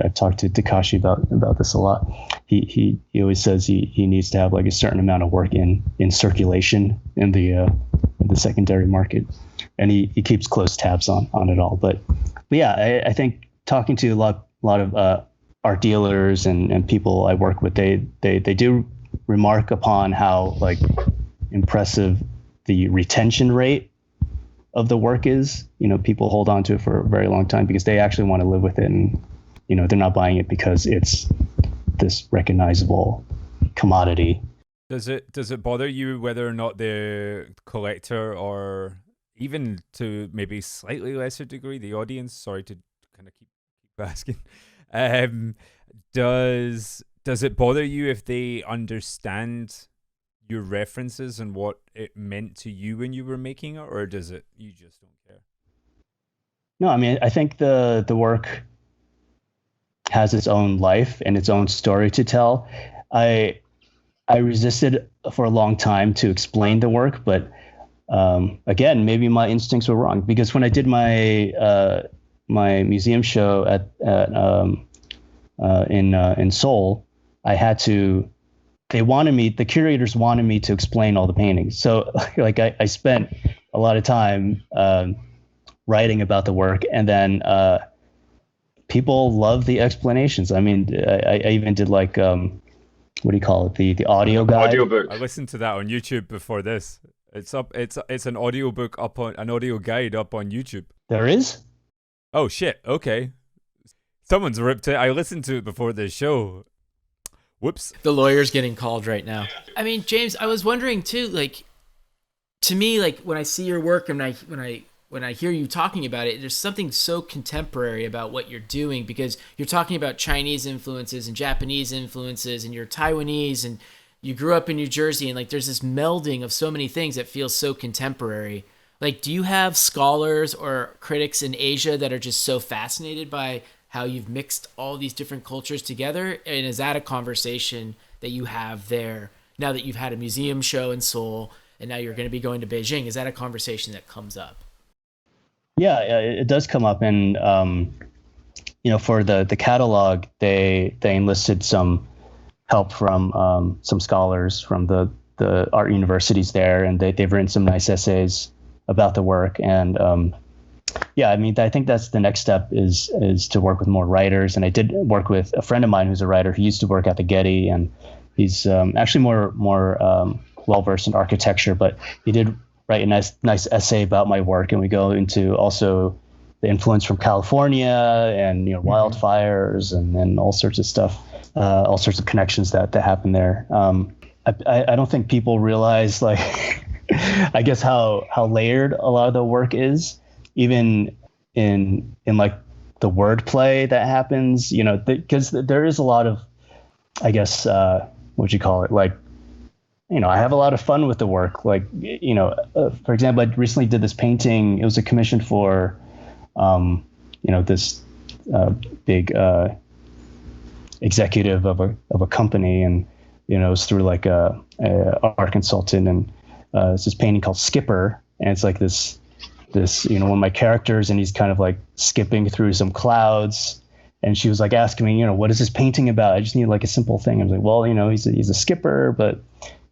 I've talked to Takashi about this a lot. He always says he needs to have like a certain amount of work in circulation in the secondary market, and he keeps close tabs on it all. But yeah, I think talking to a lot of art dealers and people I work with, they do remark upon how like impressive the retention rate of the work is. People hold on to it for a very long time because they actually want to live with it, and they're not buying it because it's this recognizable commodity. Does it bother you whether or not the collector, or even to maybe slightly lesser degree the audience, sorry to kind of keep asking, does it bother you if they understand your references and what it meant to you when you were making it, or does it, you just don't care? No, I mean, I think the work has its own life and its own story to tell. I resisted for a long time to explain the work, but again, maybe my instincts were wrong, because when I did my museum show in Seoul, the curators wanted me to explain all the paintings. So like I spent a lot of time writing about the work, and then people love the explanations. I mean, I even did like, what do you call it? The audio guide. Audiobook. I listened to that on YouTube before this. It's up. It's an audiobook up on an audio guide up on YouTube. There is? Oh shit. Okay. Someone's ripped it. I listened to it before this show. Whoops. The lawyer's getting called right now. I mean, James, I was wondering too, like, to me, like when I see your work and when I hear you talking about it, there's something so contemporary about what you're doing, because you're talking about Chinese influences and Japanese influences, and you're Taiwanese, and you grew up in New Jersey, and like there's this melding of so many things that feels so contemporary. Like, do you have scholars or critics in Asia that are just so fascinated by how you've mixed all these different cultures together? And is that a conversation that you have there now that you've had a museum show in Seoul and now you're going to be going to Beijing? Is that a conversation that comes up? Yeah, it does come up. And, for the catalog, they enlisted some help from some scholars from the art universities there. And they've written some nice essays about the work. And, I mean, I think that's the next step is to work with more writers. And I did work with a friend of mine who's a writer who used to work at the Getty, and he's actually more well-versed in architecture, but he did write a nice essay about my work. And we go into also the influence from California and, wildfires and all sorts of stuff, all sorts of connections that happen there. I don't think people realize, like, I guess how layered a lot of the work is, even in like the wordplay that happens, because there is a lot of, I guess, what'd you call it? Like, I have a lot of fun with the work. Like, for example, I recently did this painting. It was a commission for, this big executive of a company, and it was through like a art consultant, and it's this painting called Skipper, and it's like this one of my characters, and he's kind of like skipping through some clouds. And she was like asking me, what is this painting about? I just need like a simple thing. I was like, well, he's a skipper, but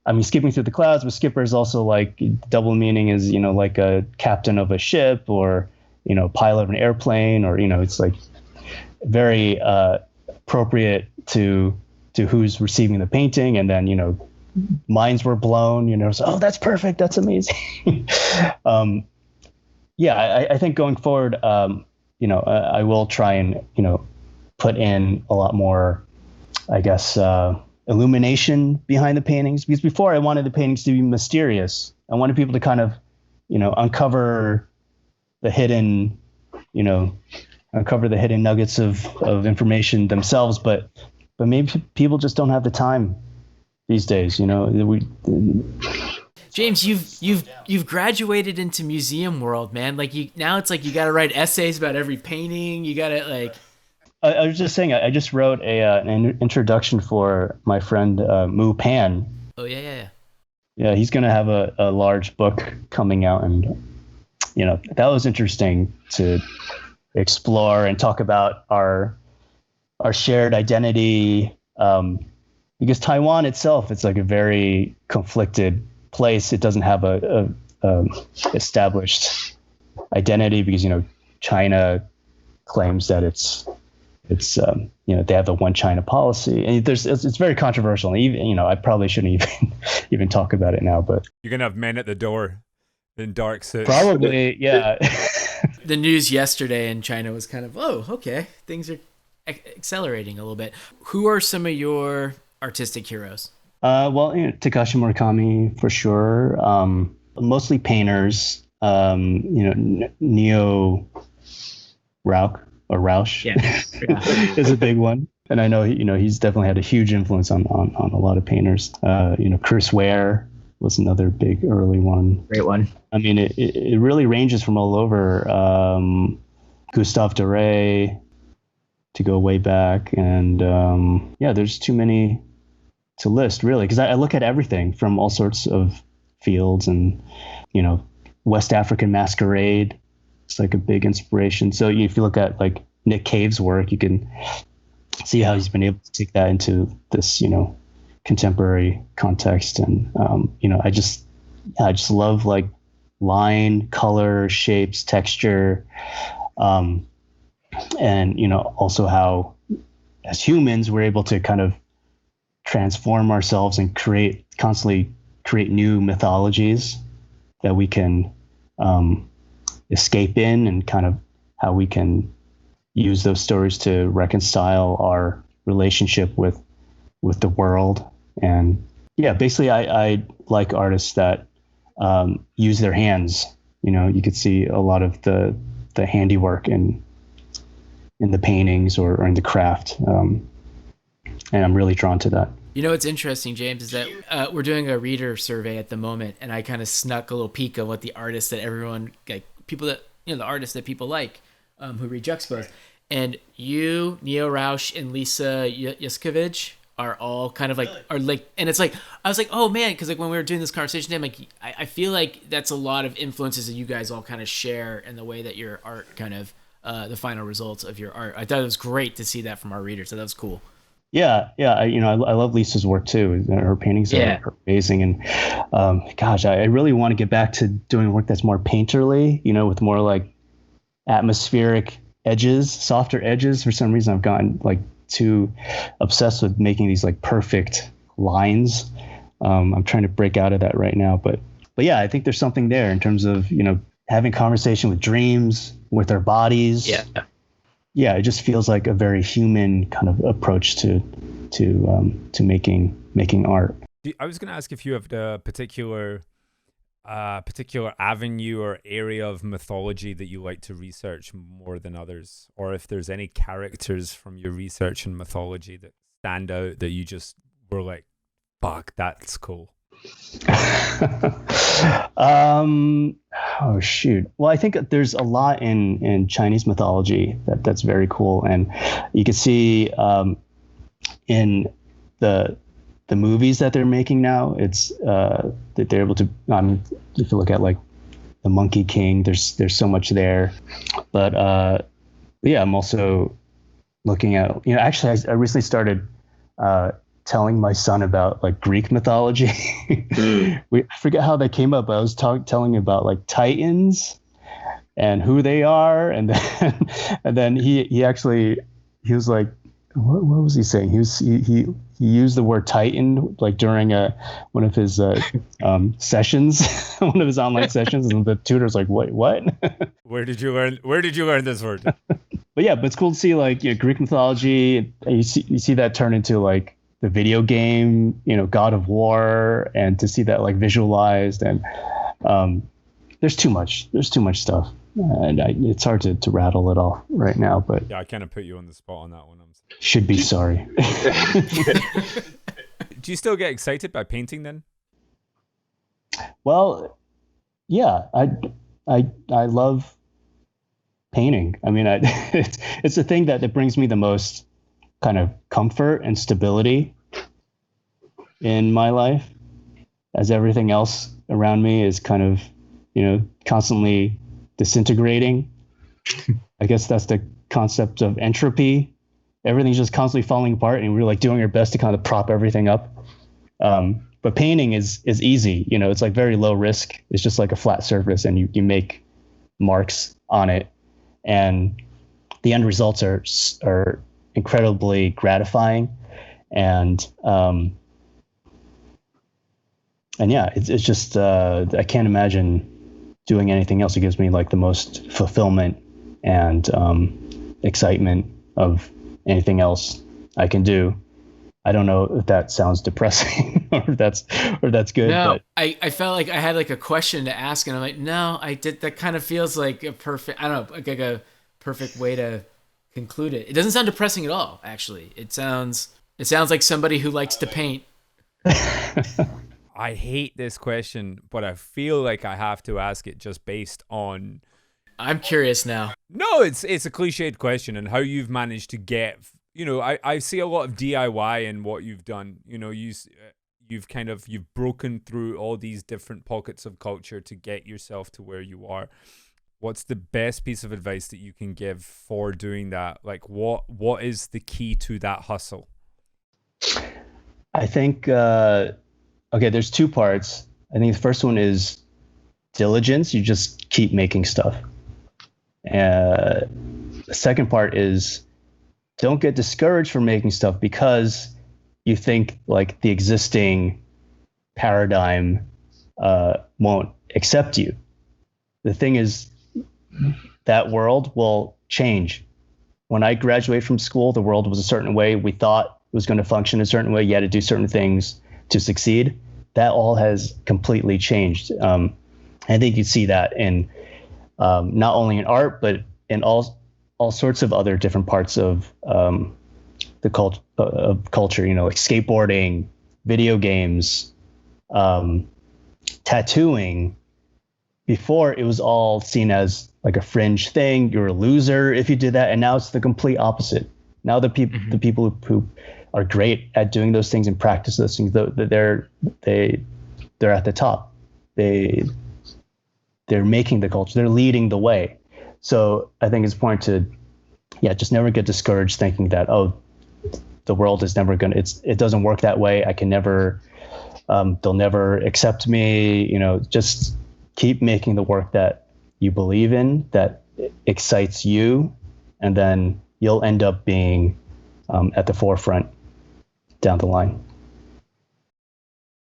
I mean, skipping through the clouds, but skipper is also like double meaning is, like a captain of a ship, or, pilot of an airplane, or, it's like very appropriate to who's receiving the painting. And then, minds were blown, so, oh, that's perfect. That's amazing. I think going forward, I will try and, put in a lot more I guess, illumination behind the paintings. Because before I wanted the paintings to be mysterious. I wanted people to kind of, uncover the hidden, nuggets of information themselves. But maybe people just don't have the time these days. James, you've graduated into museum world, man. Like now it's like you got to write essays about every painting. You got to like. I was just saying, I just wrote an introduction for my friend Mu Pan. Oh yeah. Yeah, he's going to have a large book coming out, and that was interesting to explore and talk about our shared identity. Because Taiwan itself, it's like a very conflicted place. It doesn't have a established identity because China claims that it's they have the one China policy, and it's very controversial. And even I probably shouldn't even talk about it now, but You're gonna have men at the door in dark suits. probably, yeah. The news yesterday in China was kind of, oh, okay, things are accelerating a little bit. Who are some of your artistic heroes? Well, Takashi Murakami for sure. Mostly painters. Neo Rauch is a big one, and I know he's definitely had a huge influence on a lot of painters. Chris Ware was another big early one. Great one. I mean, it really ranges from all over. Gustave Doré, to go way back, and there's too many to list, really, because I look at everything from all sorts of fields, and West African masquerade. It's like a big inspiration. So if you look at like Nick Cave's work, you can see how he's been able to take that into this contemporary context, and I just love like line, color, shapes, texture, and also how as humans we're able to kind of transform ourselves and constantly create new mythologies that we can escape in, and kind of how we can use those stories to reconcile our relationship with the world. And basically I like artists that use their hands. You could see a lot of the handiwork in the paintings or in the craft, and I'm really drawn to that. What's interesting, James, is that we're doing a reader survey at the moment, and I kind of snuck a little peek of what the artists that everyone, like people that, the artists that people like, who read Juxtapoz. And you, Neo Rauch, and Lisa Yuskevich are all kind of like, and it's like, I was like, oh man, because like when we were doing this conversation, I'm like, I feel like that's a lot of influences that you guys all kind of share in the way that your art kind of, the final results of your art. I thought it was great to see that from our readers, so that was cool. Yeah. I love Lisa's work too. Her paintings are amazing, and I really want to get back to doing work that's more painterly, with more like atmospheric edges, softer edges. For some reason, I've gotten like too obsessed with making these like perfect lines. I'm trying to break out of that right now, but yeah, I think there's something there in terms of having conversation with dreams, with our bodies. Yeah, it just feels like a very human kind of approach to making art. I was going to ask if you have a particular avenue or area of mythology that you like to research more than others, or if there's any characters from your research in mythology that stand out that you just were like, fuck, that's cool. Oh shoot. Well, I think there's a lot in Chinese mythology that's very cool, and you can see in the movies that they're making now. It's that they're able to. If you look at like the Monkey King, there's so much there, but I'm also looking at actually I recently started telling my son about like Greek mythology. I forget how that came up, but I was telling him about like Titans and who they are, and then he was like, what was he saying? He used the word Titan like during one of his sessions, one of his online sessions, and the tutor's like, what? Where did you learn this word? but it's cool to see like Greek mythology. And you see that turn into like the video game, God of War, and to see that like visualized, and there's too much stuff, and it's hard to rattle it all right now. But yeah, I kind of put you on the spot on that one. Should be sorry. Do you still get excited by painting then? Well, yeah, I love painting. I mean, it's the thing that brings me the most kind of comfort and stability in my life, as everything else around me is kind of, constantly disintegrating. I guess that's the concept of entropy. Everything's just constantly falling apart, and we're like doing our best to kind of prop everything up. But painting is easy. It's like very low risk. It's just like a flat surface, and you make marks on it, and the end results are incredibly gratifying. And yeah, it's just I can't imagine doing anything else. It gives me like the most fulfillment and excitement of anything else I can do. I don't know if that sounds depressing or if that's good. No, but I felt like I had like a question to ask, and I'm like, no, I did. That kind of feels like a perfect, I don't know, like a perfect way to conclude it. It doesn't sound depressing at all, actually. It sounds like somebody who likes to paint. I hate this question, but I feel like I have to ask it just based on... I'm curious now. No, it's a cliched question, and how you've managed to get... I see a lot of DIY in what you've done. You've broken through all these different pockets of culture to get yourself to where you are. What's the best piece of advice that you can give for doing that? Like, what is the key to that hustle? I think, there's two parts. I think the first one is diligence. You just keep making stuff. The second part is don't get discouraged from making stuff because you think like the existing paradigm won't accept you. The thing is, that world will change. When I graduated from school, the world was a certain way. We thought it was going to function a certain way. You had to do certain things to succeed. That all has completely changed. I think you see that in not only in art, but in all sorts of other different parts of the culture. Like skateboarding, video games, tattooing. Before, it was all seen as like a fringe thing. You're a loser if you did that, and now it's the complete opposite. Now the people who are great at doing those things and practice those things, they're at the top. They're making the culture. They're leading the way. So I think it's important to, just never get discouraged thinking that, the world is never gonna. It doesn't work that way. I can never. They'll never accept me. Just keep making the work that you believe in, that excites you, and then you'll end up being at the forefront down the line.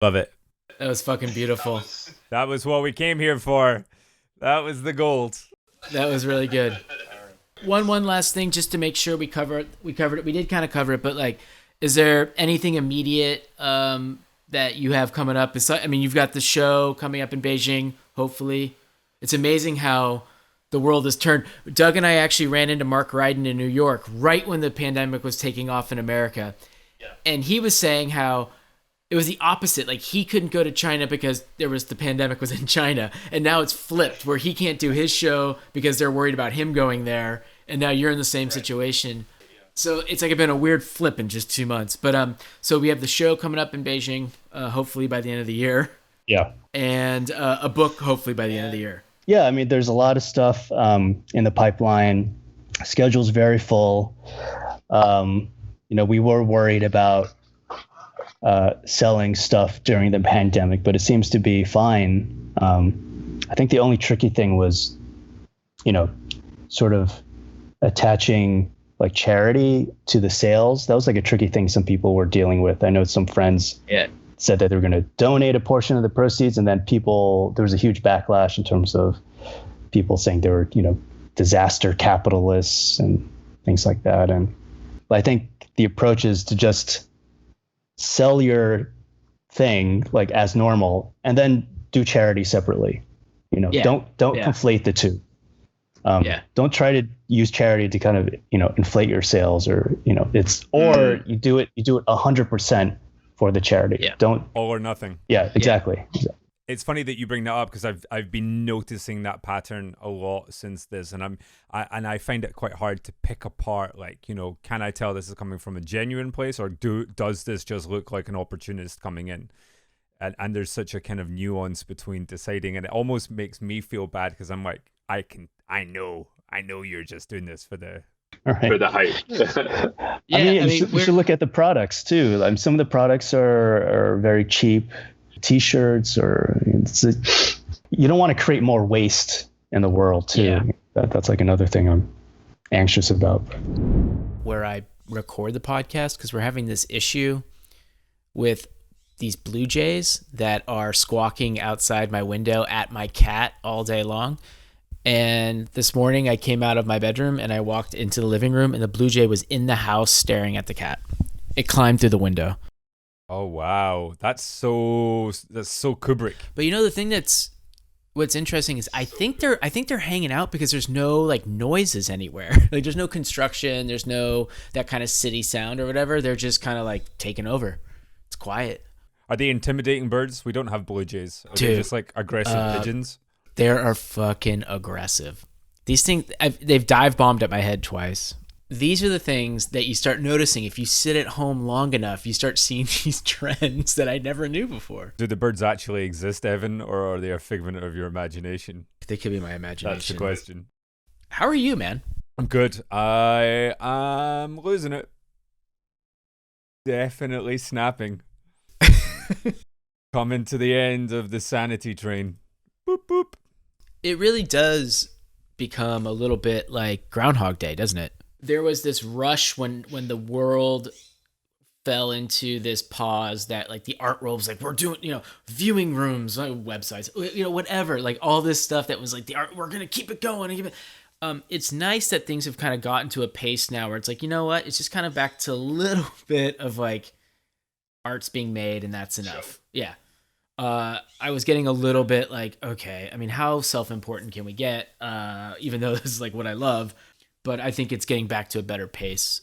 Love it. That was fucking beautiful. That was what we came here for. That was the gold. That was really good. One last thing, just to make sure we cover it. We did kind of cover it, but like, is there anything immediate that you have coming up? You've got the show coming up in Beijing, hopefully. It's amazing how the world has turned. Doug and I actually ran into Mark Ryden in New York right when the pandemic was taking off in America. Yeah. And he was saying how it was the opposite. Like, he couldn't go to China because the pandemic was in China. And now it's flipped where he can't do his show because they're worried about him going there. And now you're in the same situation. So it's like been a weird flip in just 2 months. But so we have the show coming up in Beijing, hopefully by the end of the year. Yeah. And a book hopefully by the end of the year. Yeah, there's a lot of stuff in the pipeline. Schedule's very full. We were worried about selling stuff during the pandemic, but it seems to be fine. I think the only tricky thing was, sort of attaching like charity to the sales. That was like a tricky thing some people were dealing with. I know some friends said that they were going to donate a portion of the proceeds, and then there was a huge backlash in terms of people saying they were, disaster capitalists and things like that. And I think the approach is to just sell your thing like as normal and then do charity separately. Don't conflate the two. Don't try to use charity to kind of, inflate your sales or you do it 100% for the charity. Yeah. Don't All or nothing. Yeah, exactly. It's funny that you bring that up because I've been noticing that pattern a lot since this, and I find it quite hard to pick apart. Like, can I tell this is coming from a genuine place, or does this just look like an opportunist coming in? And there's such a kind of nuance between deciding, and it almost makes me feel bad because I'm like, I know you're just doing this for the hype. You should look at the products too. Some of the products are very cheap. T-shirts, or you don't want to create more waste in the world too. Yeah. That's like another thing I'm anxious about. Where I record the podcast, because we're having this issue with these blue jays that are squawking outside my window at my cat all day long. And this morning I came out of my bedroom and I walked into the living room, and the blue jay was in the house staring at the cat. It climbed through the window. Oh wow, that's so Kubrick. But the thing what's interesting is I think they're hanging out because there's no like noises anywhere. Like there's no construction, there's no that kind of city sound or whatever. They're just kind of like taking over. It's quiet. Are they intimidating birds? We don't have blue jays. Are they just like aggressive pigeons? They are fucking aggressive. These things, they've dive bombed at my head twice. These are the things that you start noticing. If you sit at home long enough, you start seeing these trends that I never knew before. Do the birds actually exist, Evan, or are they a figment of your imagination? They could be my imagination. That's the question. How are you, man? I'm good. I am losing it. Definitely snapping. Coming to the end of the sanity train. Boop, boop. It really does become a little bit like Groundhog Day, doesn't it? There was this rush when the world fell into this pause that like the art world was like, we're doing, viewing rooms, websites, whatever, like all this stuff that was like the art, we're going to keep it going. And keep it. It's nice that things have kind of gotten to a pace now where it's like, you know what? It's just kind of back to a little bit of like art's being made and that's enough. Yeah. I was getting a little bit like, okay, I mean, how self-important can we get? Even though this is like what I love. But I think it's getting back to a better pace,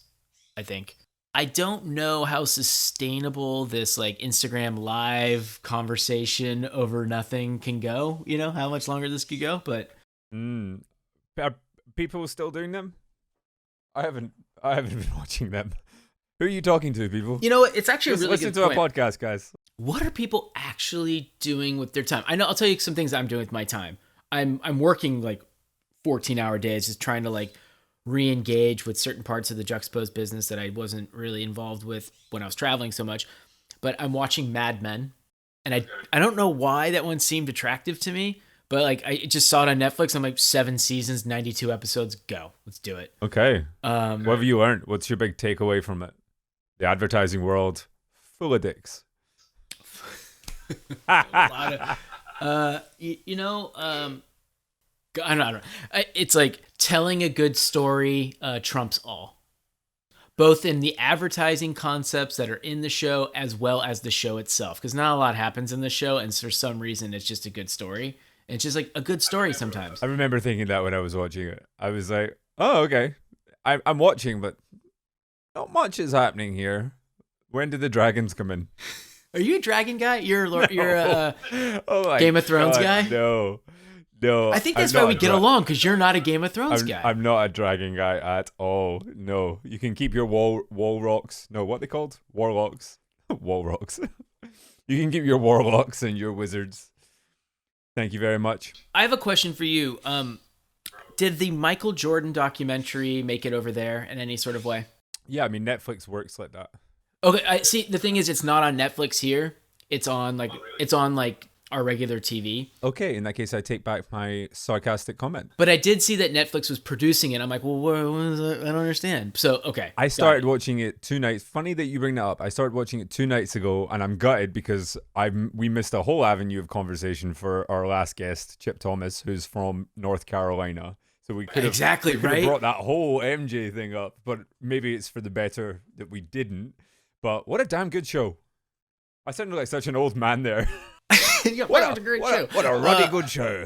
I think. I don't know how sustainable this like Instagram live conversation over nothing can go, how much longer this could go, but are people still doing them? I haven't been watching them. Who are you talking to, people? You know what? It's actually a really listen good to point. our podcast, guys. What are people actually doing with their time? I know I'll tell you some things I'm doing with my time. I'm working like 14-hour days, just trying to like re-engage with certain parts of the Juxtapoz business that I wasn't really involved with when I was traveling so much. But I'm watching Mad Men, and I don't know why that one seemed attractive to me, but like I just saw it on Netflix. I'm like 7 seasons, 92 episodes. Go, let's do it. Okay. What have you learned? What's your big takeaway from it? The advertising world, full of dicks. A lot of, I don't know. It's like telling a good story trumps all, both in the advertising concepts that are in the show as well as the show itself. Because not a lot happens in the show, and for some reason, it's just a good story. And it's just like a good story sometimes. I remember thinking that when I was watching it. I was like, oh, okay. I'm watching, but not much is happening here. When did the dragons come in? Are you a dragon guy? You're a oh Game of Thrones guy? No. I think that's why we get along, because you're not a Game of Thrones guy. I'm not a dragon guy at all. No. You can keep your wall rocks. No, what are they called? Warlocks. Wall rocks. You can keep your warlocks and your wizards. Thank you very much. I have a question for you. Did the Michael Jordan documentary make it over there in any sort of way? Yeah, I mean, Netflix works like that. Okay, I see. The thing is, it's not on Netflix here. It's on our regular TV. Okay, in that case, I take back my sarcastic comment. But I did see that Netflix was producing it. I'm like, well, what is it? I don't understand. So, okay. I started watching it 2 nights. Funny that you bring that up. I started watching it 2 nights ago, and I'm gutted because we missed a whole avenue of conversation for our last guest, Chip Thomas, who's from North Carolina. So So we could have Exactly, could have right? brought that whole MJ thing up, but maybe it's for the better that we didn't. But what a damn good show. I sounded like such an old man there. Yeah, what a great show. What a really good show.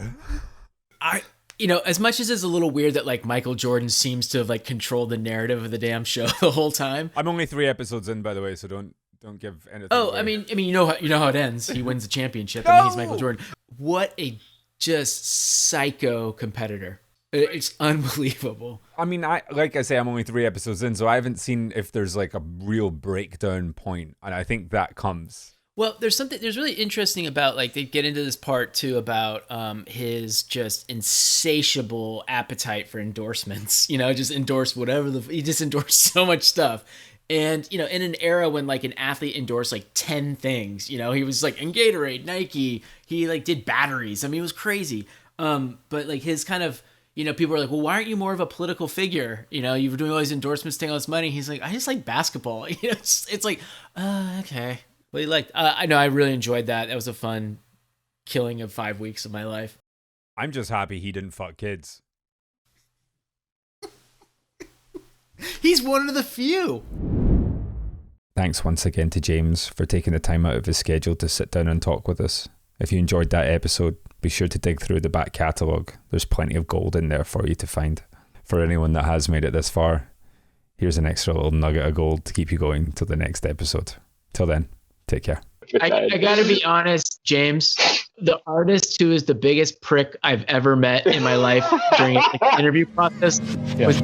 As much as it's a little weird that like Michael Jordan seems to have like controlled the narrative of the damn show the whole time. I'm only 3 episodes in, by the way, so don't give anything. Oh, away. I mean, you know how it ends. He wins the championship. I mean, he's Michael Jordan. What a just psycho competitor. It's unbelievable. I mean, like I say, I'm only 3 episodes in, so I haven't seen if there's like a real breakdown point, and I think that comes. Well, there's really interesting about, like, they get into this part too about his just insatiable appetite for endorsements. Just endorse whatever he just endorsed so much stuff. And, in an era when like an athlete endorsed like 10 things, he was like in Gatorade, Nike, he like did batteries. I mean, it was crazy. But like his kind of, people are like, well, why aren't you more of a political figure? You were doing all these endorsements, taking all this money. He's like, I just like basketball. It's like, okay. Well, he liked, I know I really enjoyed that. That was a fun killing of 5 weeks of my life. I'm just happy he didn't fuck kids. He's one of the few. Thanks once again to James for taking the time out of his schedule to sit down and talk with us. If you enjoyed that episode, be sure to dig through the back catalogue. There's plenty of gold in there for you to find. For anyone that has made it this far, here's an extra little nugget of gold to keep you going till the next episode. Till then, take care. I gotta be honest, James. The artist who is the biggest prick I've ever met in my life during the interview process was